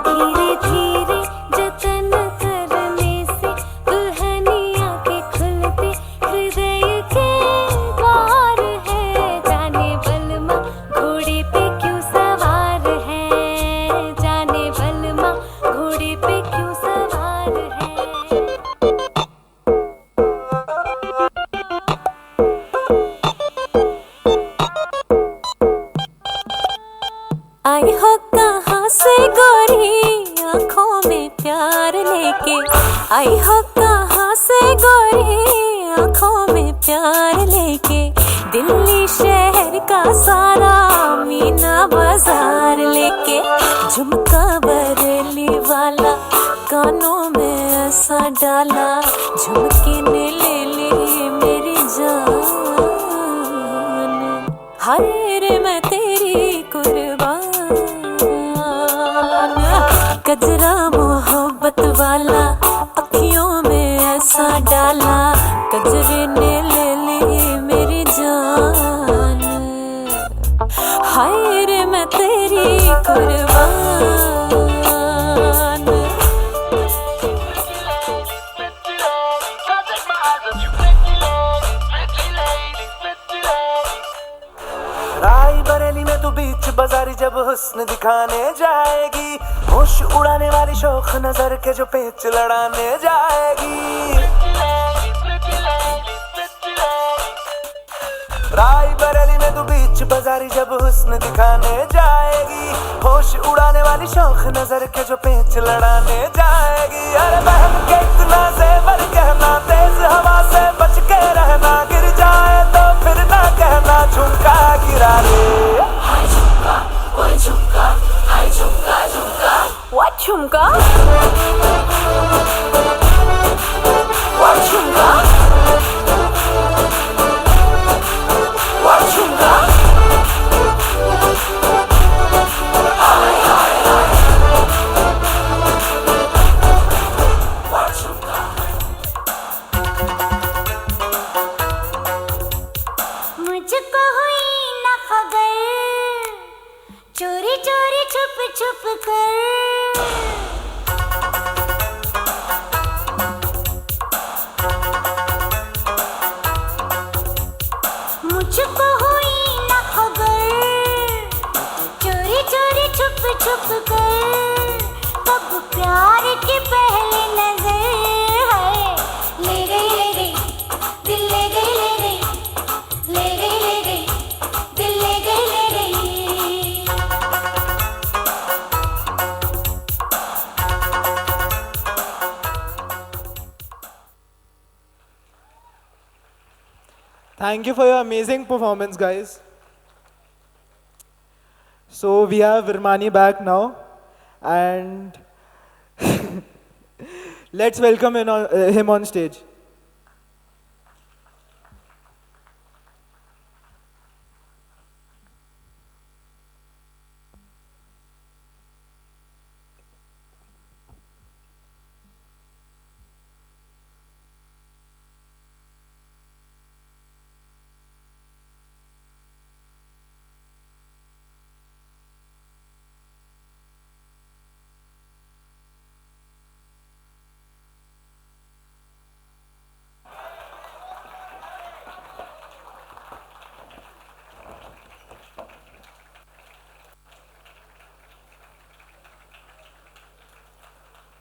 धीरे धीरे जतन करने से दुल्हनिया के खुलते हृदय के द्वार है जाने बलमा घोड़े पे क्यों सवार है जाने बलमा घोड़े पे क्यों सवार है आई हो कहाँ से गोरी आँखों में प्यार लेके आई हो कहाँ से गोरी आँखों में प्यार लेके दिल्ली शहर का सारा मीना बाजार लेके झुमका बरेली वाला कानों में ऐसा डाला झुमके ने ले ली मेरी जान हाय रे मैं तेरी कुर्बान गजरा मोहब्बत वाला अखियों में ऐसा डाला गजरे ने ले ली मेरी जान हाय रे मैं तेरी कुर्बान राई बरेली में तू बीच बाजारी जब हुस्न दिखाने जाएगी होश उड़ाने वाली शौक नजर के जो पेच लड़ाने जाएगी राई बरेली में तू बीच बाजारी जब हुस्न दिखाने जाएगी होश उड़ाने वाली शौक नजर के जो पेच लड़ाने जाएगी अरे बहन के इतना जेवर कहना तेज हवा से बच के रहना गिर जाए तो फिर ना कहना झुमका गिरा ले हाय झुमका ओए झुमका हाय झुमका झुमका व्हाट झुमका व्हाट झुमका व्हाट झुमका हाय हाय हाय व्हाट झुमका मुझको हुई न खबर चोरी चोरी छुप छुप कर मुझको हुई न खबर चोरी चोरी छुप छुप कर कब प्यार की पहली नजर है ले गई दिल ले गई ले गई दिल ले गई Thank you for your amazing performance, guys. So we have Virmani back now, and let's welcome him on stage.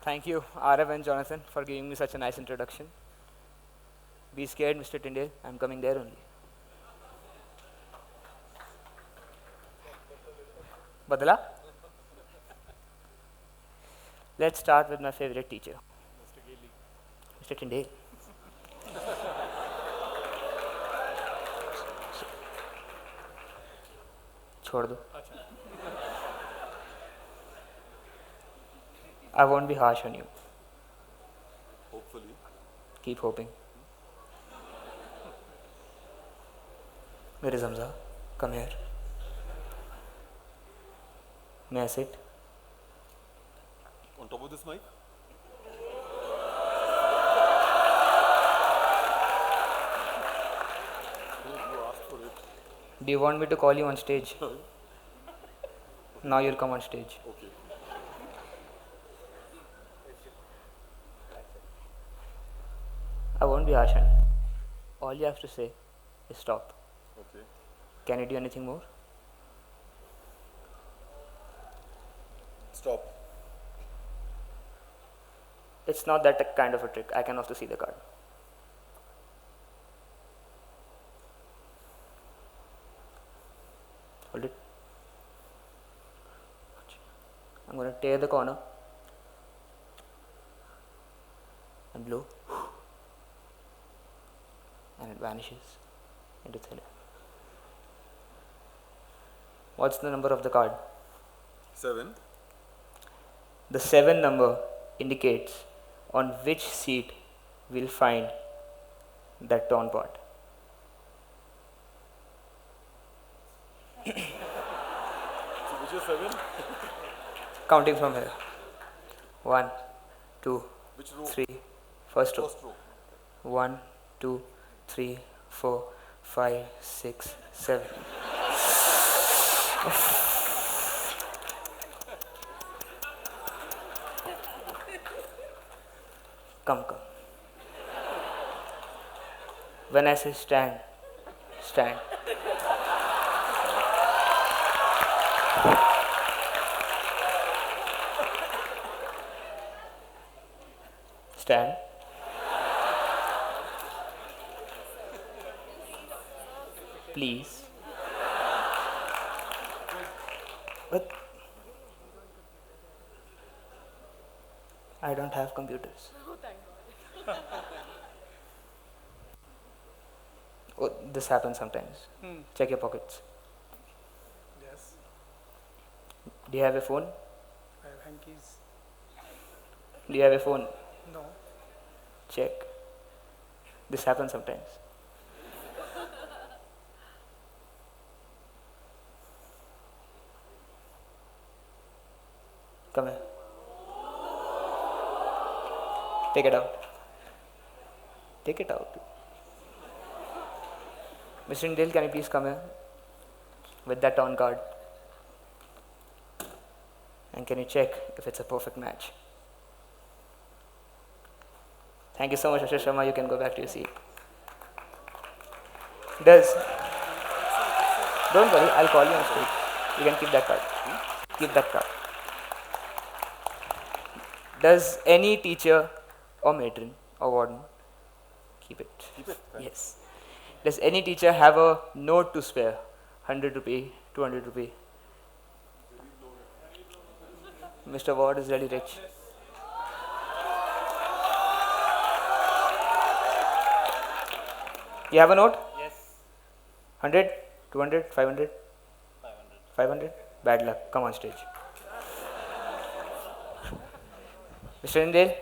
Thank you, Arav and Jonathan, for giving me such a nice introduction. Be scared, Mr. Tyndale. I'm coming there only. Badala? Let's start with my favorite teacher, Mr. Tyndale. छोड़ दो. I won't be harsh on you. Hopefully. Keep hoping. Mirza Hamza, come here. May I sit? On top of this mic? You asked for it. Do you want me to call you on stage? Now you'll come on stage. Okay. I won't be harsh on you. All you have to say is stop. Okay. Can you do anything more? Stop. It's not that kind of a trick. I can also see the card. Hold it. I'm going to tear the corner and blow, and it vanishes into thin air. What's the number of the card? 7. The 7 number indicates on which seat we'll find that torn part. So which is 7? Counting from here. 1, 2, Which row? 3. First row. First row. 1, 2, 3, 4, 5, 6, 7. Come. When I say stand, stand. Stand. Please. But I don't have computers. Oh, this happens sometimes. Check your pockets. Yes. Do you have a phone? I have hankies. Do you have a phone? No. Check. This happens sometimes. Come here. Take it out. Take it out. Mr. Indale, can you please come here with that torn card? And can you check if it's a perfect match? Thank you so much, Mr. Sharma. You can go back to your seat. Don't worry, I'll call you on stage. You can keep that card. Keep that card. Does any teacher or matron or warden keep it? Keep it. Right? Yes. Does any teacher have a note to spare? 100 rupee, 200 rupee. Mr. Ward is really rich. You have a note? Yes. 100, 200, 500? 500? Bad luck. Come on stage. Mr. Indale,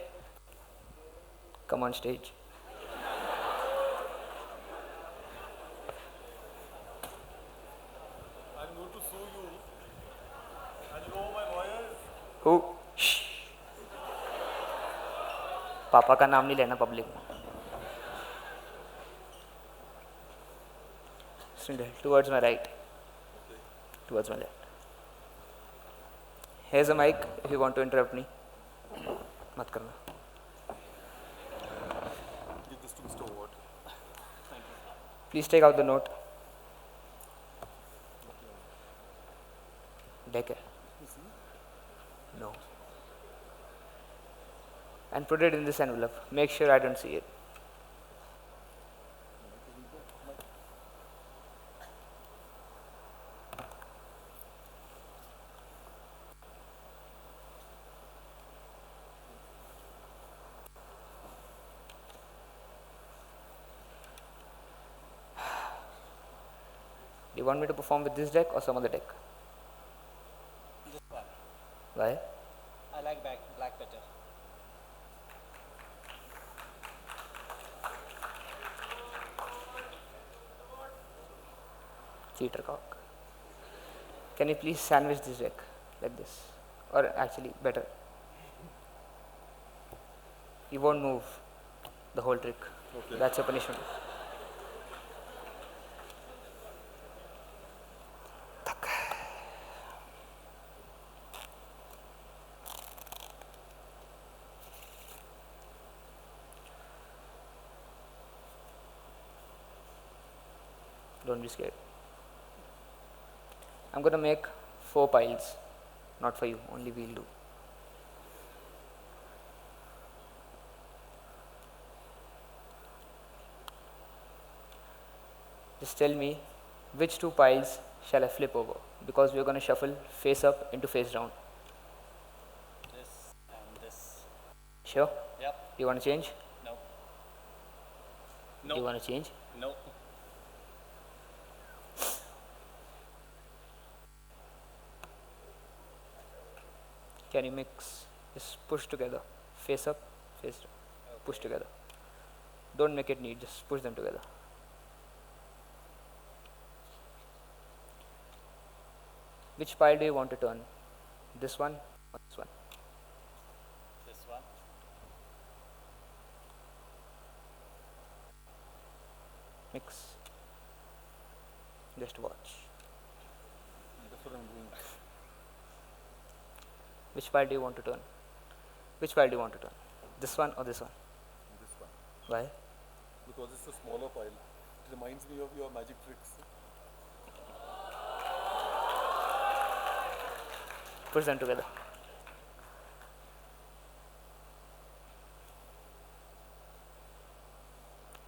come on stage. I'm going to sue you. And you know my lawyers? Who? Shh. पापा का नाम नहीं लेना public में. Towards my right. Towards my left. Here's a mic if you want to interrupt me. मत करना. Give this to Mr. Ward. Thank you. Please take out the note. Deck है? No. and put it in this envelope. Make sure I don't see it. Do you want me to perform with this deck or some other deck? This one. Why? I like black better. Cheater cock. Can you please sandwich this deck like this? Or actually, better. You won't move the whole trick. Okay. That's your punishment. Don't be scared. I'm going to make 4 piles. Not for you, only we'll do. Just tell me which 2 piles shall I flip over, because we're going to shuffle face up into face down. This and this. Sure? Yep. You want to change? No. No. You want to change? No. Can you mix? Just push together. Face up, face down. Okay. Push together. Don't make it neat, just push them together. Which pile do you want to turn? This one or this one? This one. Mix. Just watch. That's what I'm doing. Which pile do you want to turn? Which pile do you want to turn? This one or this one? This one. Why? Because it's a smaller pile. It reminds me of your magic tricks. Push them together.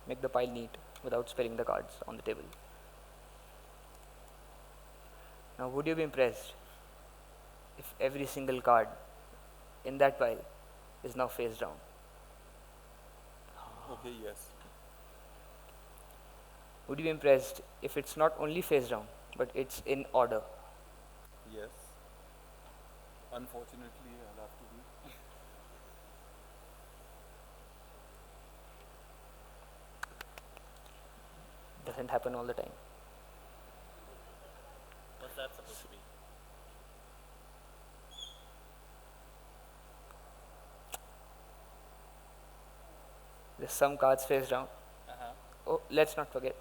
Make the pile neat without spilling the cards on the table. Now, would you be impressed if every single card in that pile is now face down? Okay, yes. Would you be impressed if it's not only face down, but it's in order? Yes. Unfortunately, I'll have to be. Doesn't happen all the time. What's that supposed to be? There's some cards face down. Uh-huh. Oh, let's not forget.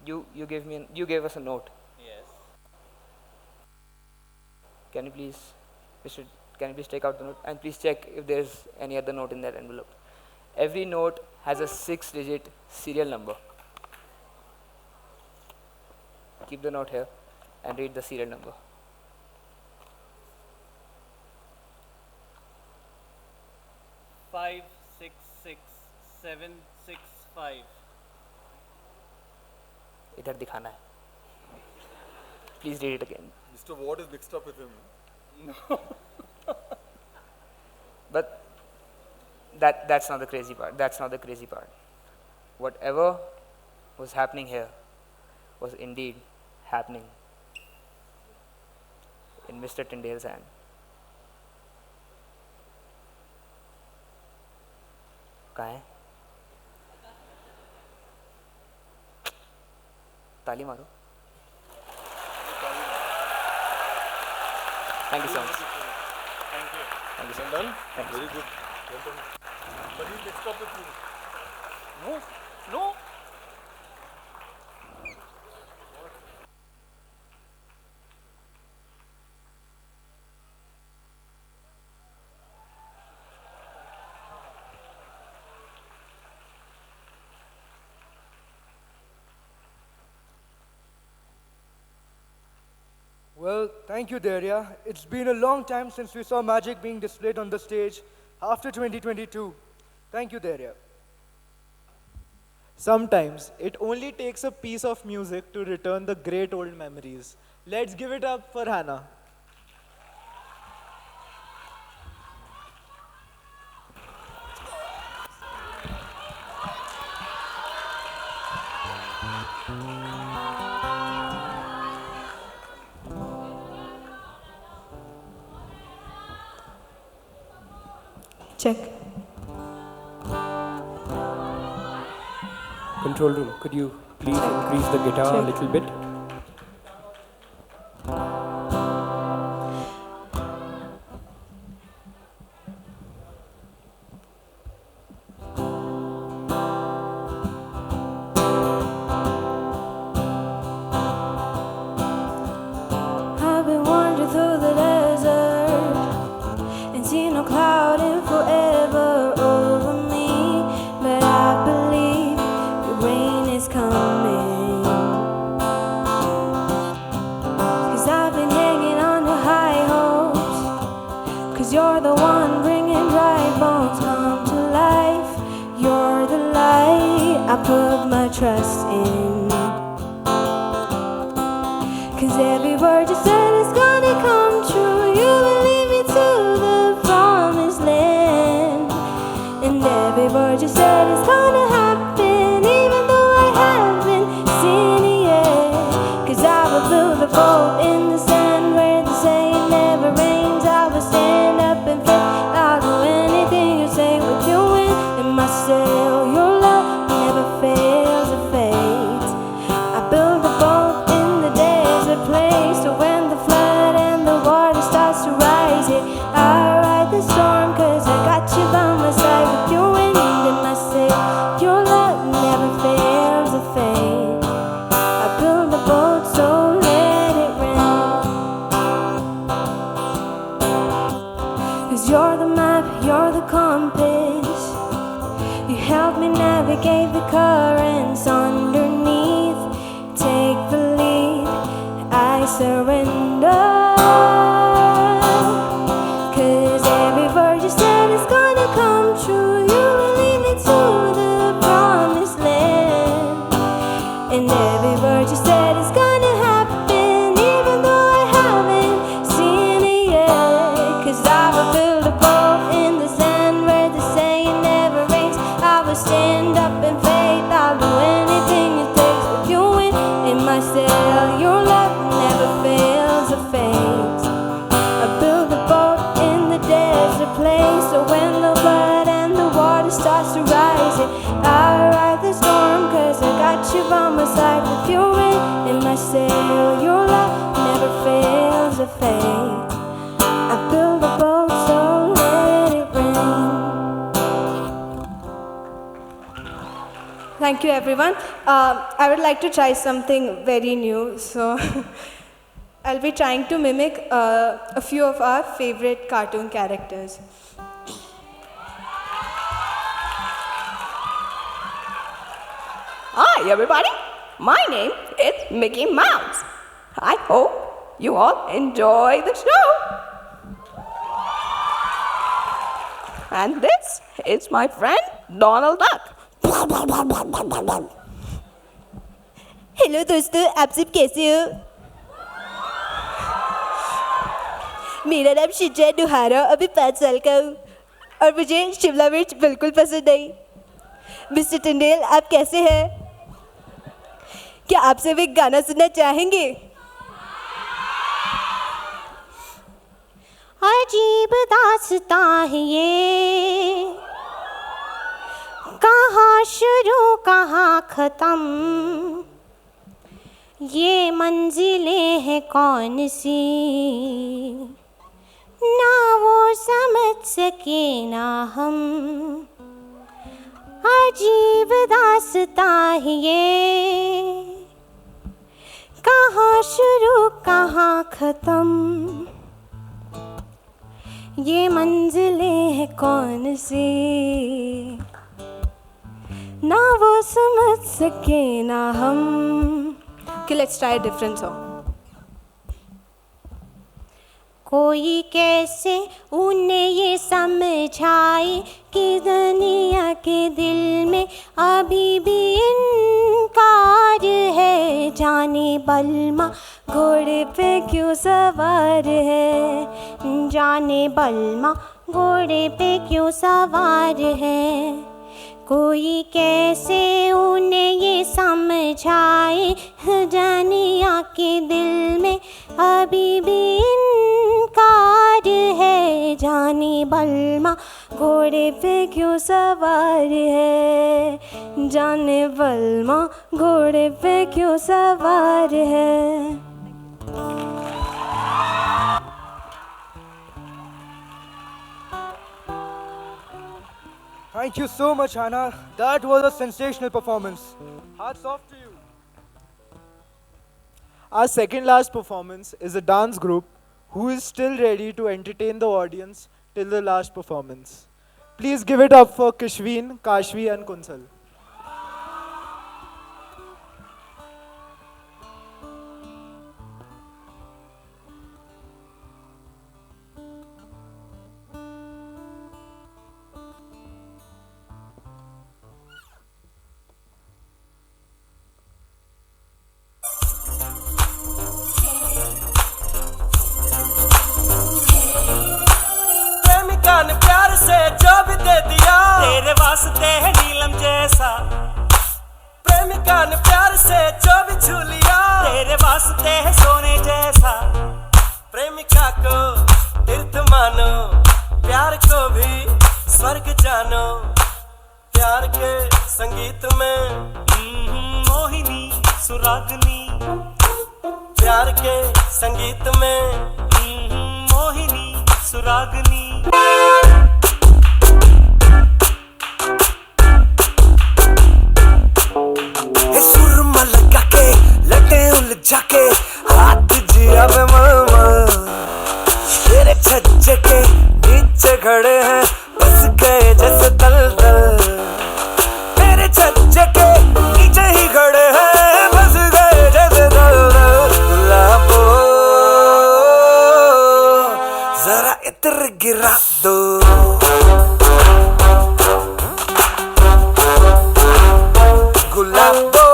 You gave us a note. Yes. Can you please, can you please take out the note and please check if there's any other note in that envelope. Every note has a 6-digit serial number. Keep the note here and read the serial number. Five, 6, 6, 7, 6, 5. इधर दिखाना है. Please read it again. Mr. Ward is mixed up with him. No. But that's not the crazy part. That's not the crazy part. Whatever was happening here was indeed happening in Mr. Tyndale's hand. कहाँ है? ताली मारो. Thank you so much. Thank you. Thank you so Well much. done. Thank you. Very good. Well done. But he's mixed up with you. No. No. Well, thank you, Daria. It's been a long time since we saw magic being displayed on the stage. after 2022. Thank you, Daria. Sometimes it only takes a piece of music to return the great old memories. Let's give it up for Hannah. Check. Control room, could you please increase the guitar a little bit? I've been wandering through the desert and seen no clouding forever over me, but I believe the rain is coming. 'Cause I've been hanging on to high hopes, 'cause you're the one bringing dry bones come to life. You're the light I put my trust in. 'Cause every word you said is gonna come true. You will lead me to the promised land. And every word you said is gonna happen, even though I haven't seen it yet. 'Cause I will build a boat in the sand where the saying never rains. I will stand up and faith. I'll do anything you say with you in my sail. Your love never fails to fade. I build a boat in the desert place, so when the flood and the water starts to rise, yeah, I ride the storm 'cause I got you by my side with your wind in my sail. Your love never fails to fade. I build a boat, so let it rain. 'Cause you're the map, you're the compass. You help me navigate the currents underneath. Take the lead, I surrender. 'Cause every word you said is gonna come true. You will lead me to the promised land. And every word you said is gonna happen, even though I haven't seen it yet. 'Cause I will build a boat in the sand where the saying never rains. I will stand up in faith. I'll do anything it takes with you in my sail. Your love never fails to fade. I build a boat in the desert place, so when the blood and the water starts to rise, yeah, I ride the storm 'cause I got you by my side with your wind in my sail. Your love never fails to fade. I build a boat, so let it rain. Thank you, everyone. I would like to try something very new. So I'll be trying to mimic a few of our favorite cartoon characters. Hi, everybody. My name is Mickey Mouse. I hope you all enjoy the show. And this is my friend Donald Duck. Hello दोस्तों, आप सब कैसे हो? मेरा नाम शिजा दुहारा, अभी 5 साल का हूँ और मुझे शिमला मिर्च बिल्कुल पसंद नहीं। मिस्टर टंडेल, आप कैसे हैं? क्या आप सब एक गाना सुनना चाहेंगे? अजीब दास्तां है ये, कहाँ शुरू कहाँ ख़त्म, ये मंजिलें हैं कौन सी, ना वो समझ सके ना हम। अजीब दास्तां है ये, कहाँ शुरू कहाँ ख़त्म, ये मंजिलें हैं कौन सी, ना वो समझ सके ना हम। Okay, let's try a different song. कोई कैसे उन्हें ये समझाए कि दुनिया के दिल में अभी भी इनकार है। जाने बलमा घोड़े पे क्यों सवार है, जाने बलमा घोड़े पे क्यों सवार है। कोई कैसे उन्हें ये समझाए, दुनिया के दिल में अभी भी इनकार है। जाने बलमा घोड़े पे क्यों सवार है, जाने बलमा घोड़े पे क्यों सवार है। Thank you so much, Hannah. That was a sensational performance. Hats off to you. Our second last performance is a dance group who is still ready to entertain the audience till the last performance. Please give it up for Kashveen, Kashvi and Kunsal. प्रेमिका ने प्यार से जो भी दे दिया, तेरे वास्ते है नीलम जैसा। प्रेमिका ने प्यार से जो भी छू लिया, तेरे वास्ते है सोने जैसा। प्रेमिका को तीर्थ मानो, प्यार को भी स्वर्ग जानो। प्यार के संगीत में मोहिनी सुरागनी, प्यार के संगीत में मोहिनी सुरागनी। सुरमा लगा के लटे उलझा के हाथ जिया में मामा, तेरे छज्जे के नीचे खड़े हैं बस गए जैसे दलदल। तेरे छज्जे के नीचे ही खड़े हैं बस गए जैसे दलदल। लाबो जरा इत्र गिरा दो, गुलाबो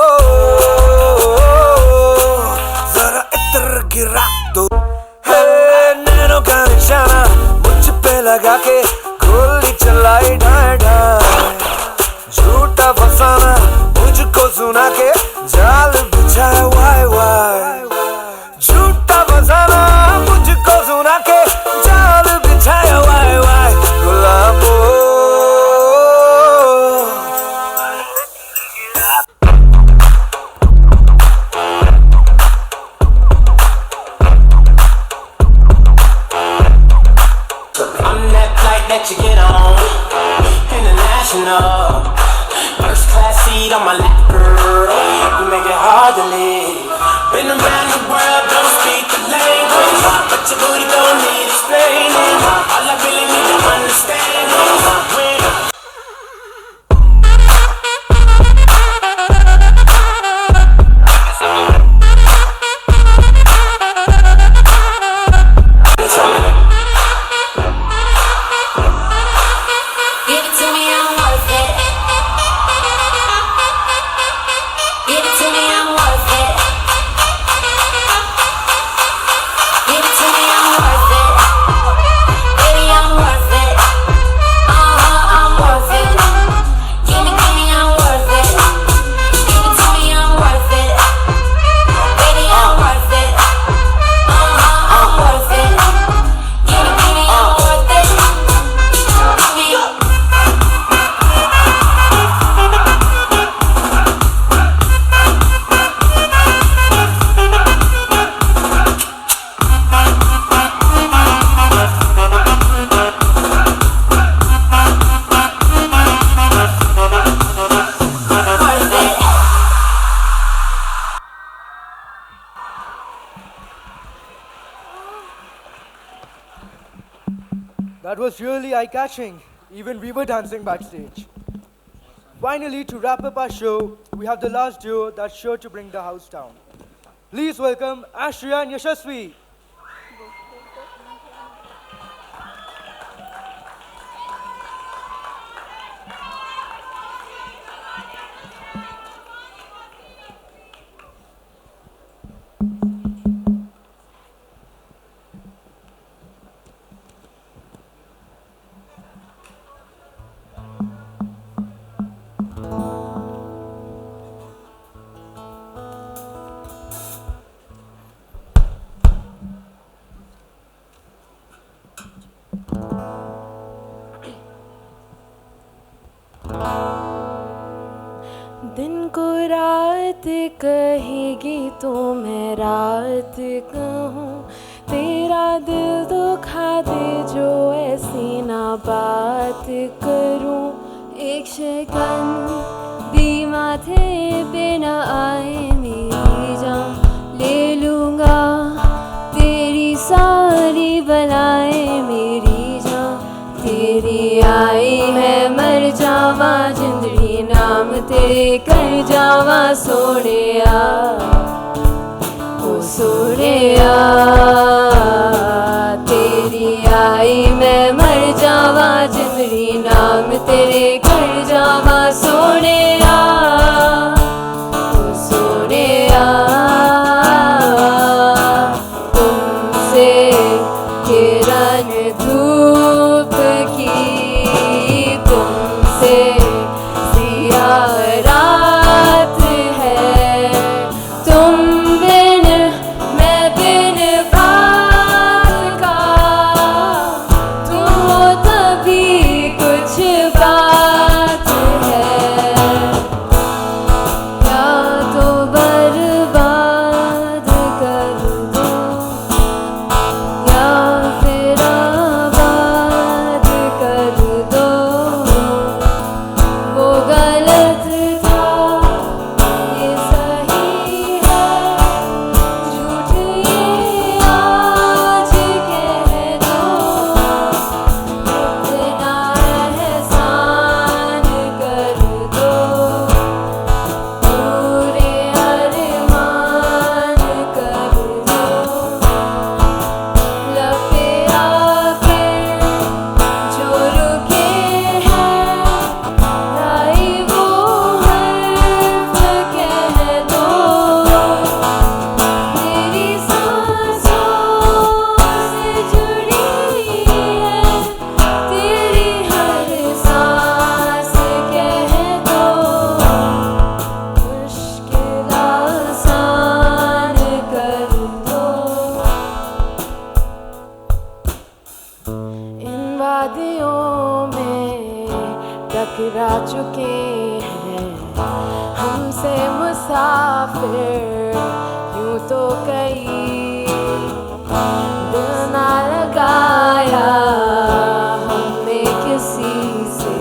जरा इत्र गिरा दो। है नैनों का निशाना मुझ पे लगा के गोली चलाई ढाई ढाई। झूठा फसाना मुझको सुना के जाल बिछाया वाई वाई। झूठा फसाना मुझको सुना के जाल बिछाया वाई वाई। Gulabo I'm that flight that you get on, international. First class seat on my lap, girl. You make it hard to live. Been around the world, don't speak the language, but your booty don't need explaining. All I really need to understand is when. Give it to me, I'm worth it. Give it to me, I'm worth it. Give it to me, I'm worth it. Baby, I'm worth it. I'm worth it. Give me, I'm worth it. Give it to me, I'm worth it. Baby, I'm worth it. I'm worth it. Give me, I'm worth it. Give me. That was really eye-catching. Even we were dancing backstage. Finally, to wrap up our show, we have the last duo that's sure to bring the house down. Please welcome Ashriya and Yashasvi. को रात कहेगी तो मैं रात कहूँ, तेरा दिल दुखा दे जो ऐसी ना बात करूँ। एक शिकन भी माथे पे न आए मेरी जान, ले लूँगा तेरी सारी बलाएं मेरी जान। तेरी आई है मर जावा जिंदड़ी नाम तेरे कर जावा सोनिया, ओ सोनिया। तेरी आई मैं मर जावा जिंदड़ी नाम तेरे कर जावा सोनिया, ओ सोनिया। तुमसे किरण धूप की, तुमसे सिया रात है, तुम बिन मैं बिन बात का, तुम हो तभी कुछ बात है। या तो बर्बाद कर दो या फिर आबाद कर दो, वो गलत था ये सही है, झूठ ये आज कह दो। इतना एहसान कर दो, पूरे अरमान कर दो। लपे आके जो रुके हैं, लाई वो हर्फ कह दो। तेरी सांसों से जुड़ी है, तेरी हर सांस कह दो। मुश्किल आसान कर दो। इन वादियों में टकरा चुके हैं हमसे मुसाफिर यूं तो कई, दिल ना लगाया हमने किसी से,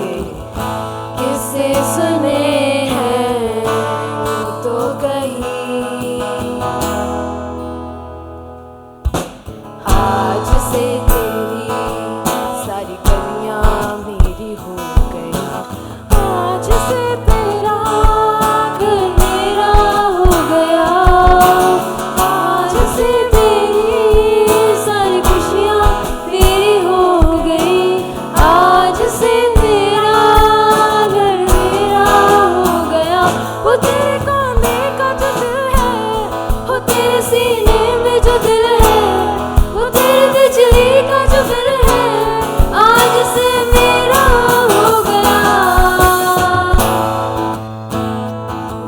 किससे सुने हैं यूं तो कहीं। आज से तेरी सारी गलियां मेरी हो गई, आज से तेरा घर मेरा हो गया। आज से तेरी सारी खुशियां मेरी हो गई, आज से तेरा घर मेरा हो गया। वो तेरे कोने का जो दिल है, वो तेरे सीने में जो दिल है, वो तेरे बिजली का जो बिल है, आज से मेरा हो गया।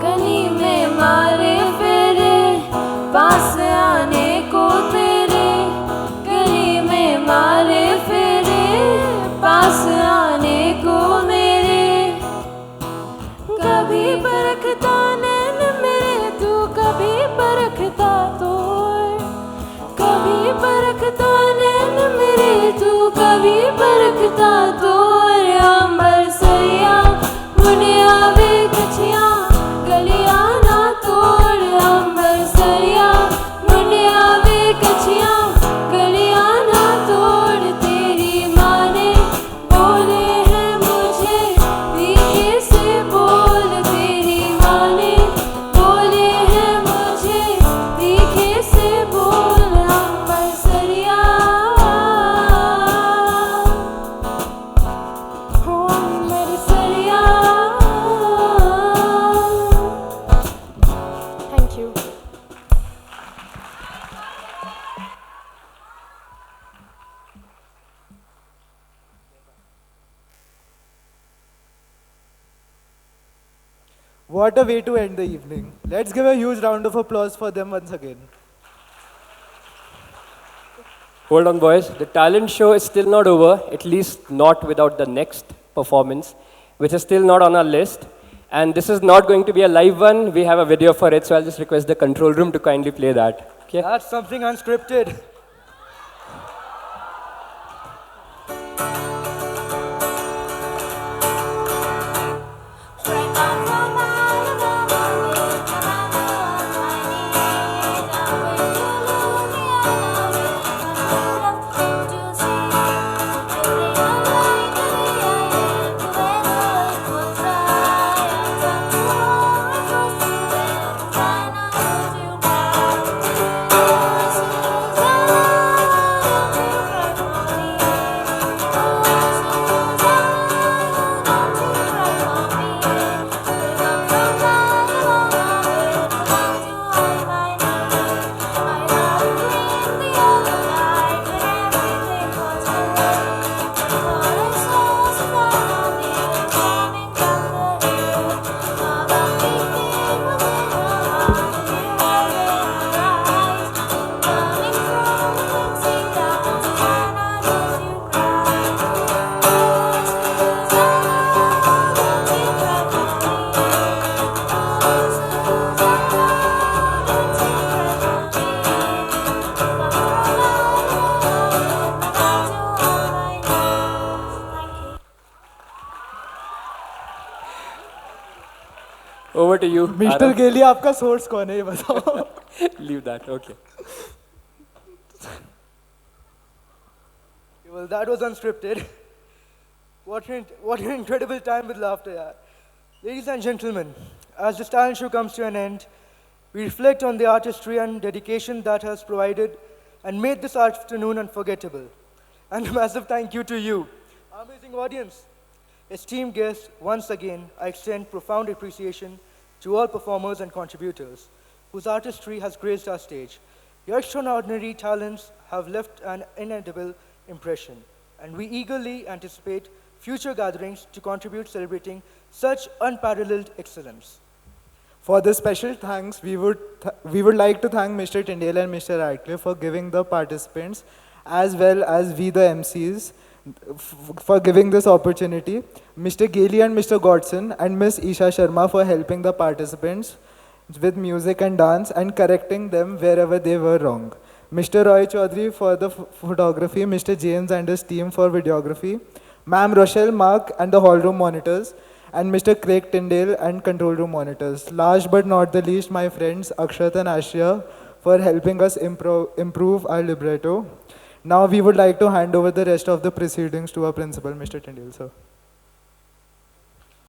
गली में मारे फेरे पास आने को तेरे, गली में मारे फेरे पास आने को मेरे। कभी परखता नैन मेरे तू, कभी परखता तोड़, कभी परखता नैन मेरे तू, कभी परखता तोड़। अंबर सरिया मुने आवे कछियां गलियां ना तोड़, अंबर सरिया मुने आवे कछियां गलियां ना तोड़। तेरी माँ ने बोले हैं मुझे तीखे से बोल, तेरी माँ ने बोले हैं मुझे तीखे से बोल। अंबर सरिया हो, अंबर सरिया। Thank you. What a way to end the evening. Let's give a huge round of applause for them once again. Hold on, boys. The talent show is still not over, at least not without the next performance, which is still not on our list. And this is not going to be a live one. We have a video for it, so I'll just request the control room to kindly play that. Okay? That's something unscripted. Over to you, mister गेली आपका source कौन है ये बताओ. Leave that, okay. Well, that was unscripted. What an incredible time with laughter, yaar. Ladies and gentlemen, as this talent show comes to an end, we reflect on the artistry and dedication that has provided and made this afternoon unforgettable. And a massive thank you to you, our amazing audience. Esteemed guests, once again, I extend profound appreciation to all performers and contributors whose artistry has graced our stage. Your extraordinary talents have left an inedible impression, and we eagerly anticipate future gatherings to contribute celebrating such unparalleled excellence. For this special thanks, we would like to thank Mr. Tyndale and Mr. Radcliffe for giving the participants, as well as we the MCs, for giving this opportunity, Mr. Gailey and Mr. Godson and Miss Isha Sharma for helping the participants with music and dance and correcting them wherever they were wrong. Mr. Roy Chaudhary for the photography, Mr. James and his team for videography, Ma'am Rochelle, Mark and the hall room monitors, and Mr. Craig Tyndale and control room monitors. Last but not the least, my friends Akshat and Ashya for helping us improve our libretto. Now we would like to hand over the rest of the proceedings to our principal, Mr. Tyndale, sir.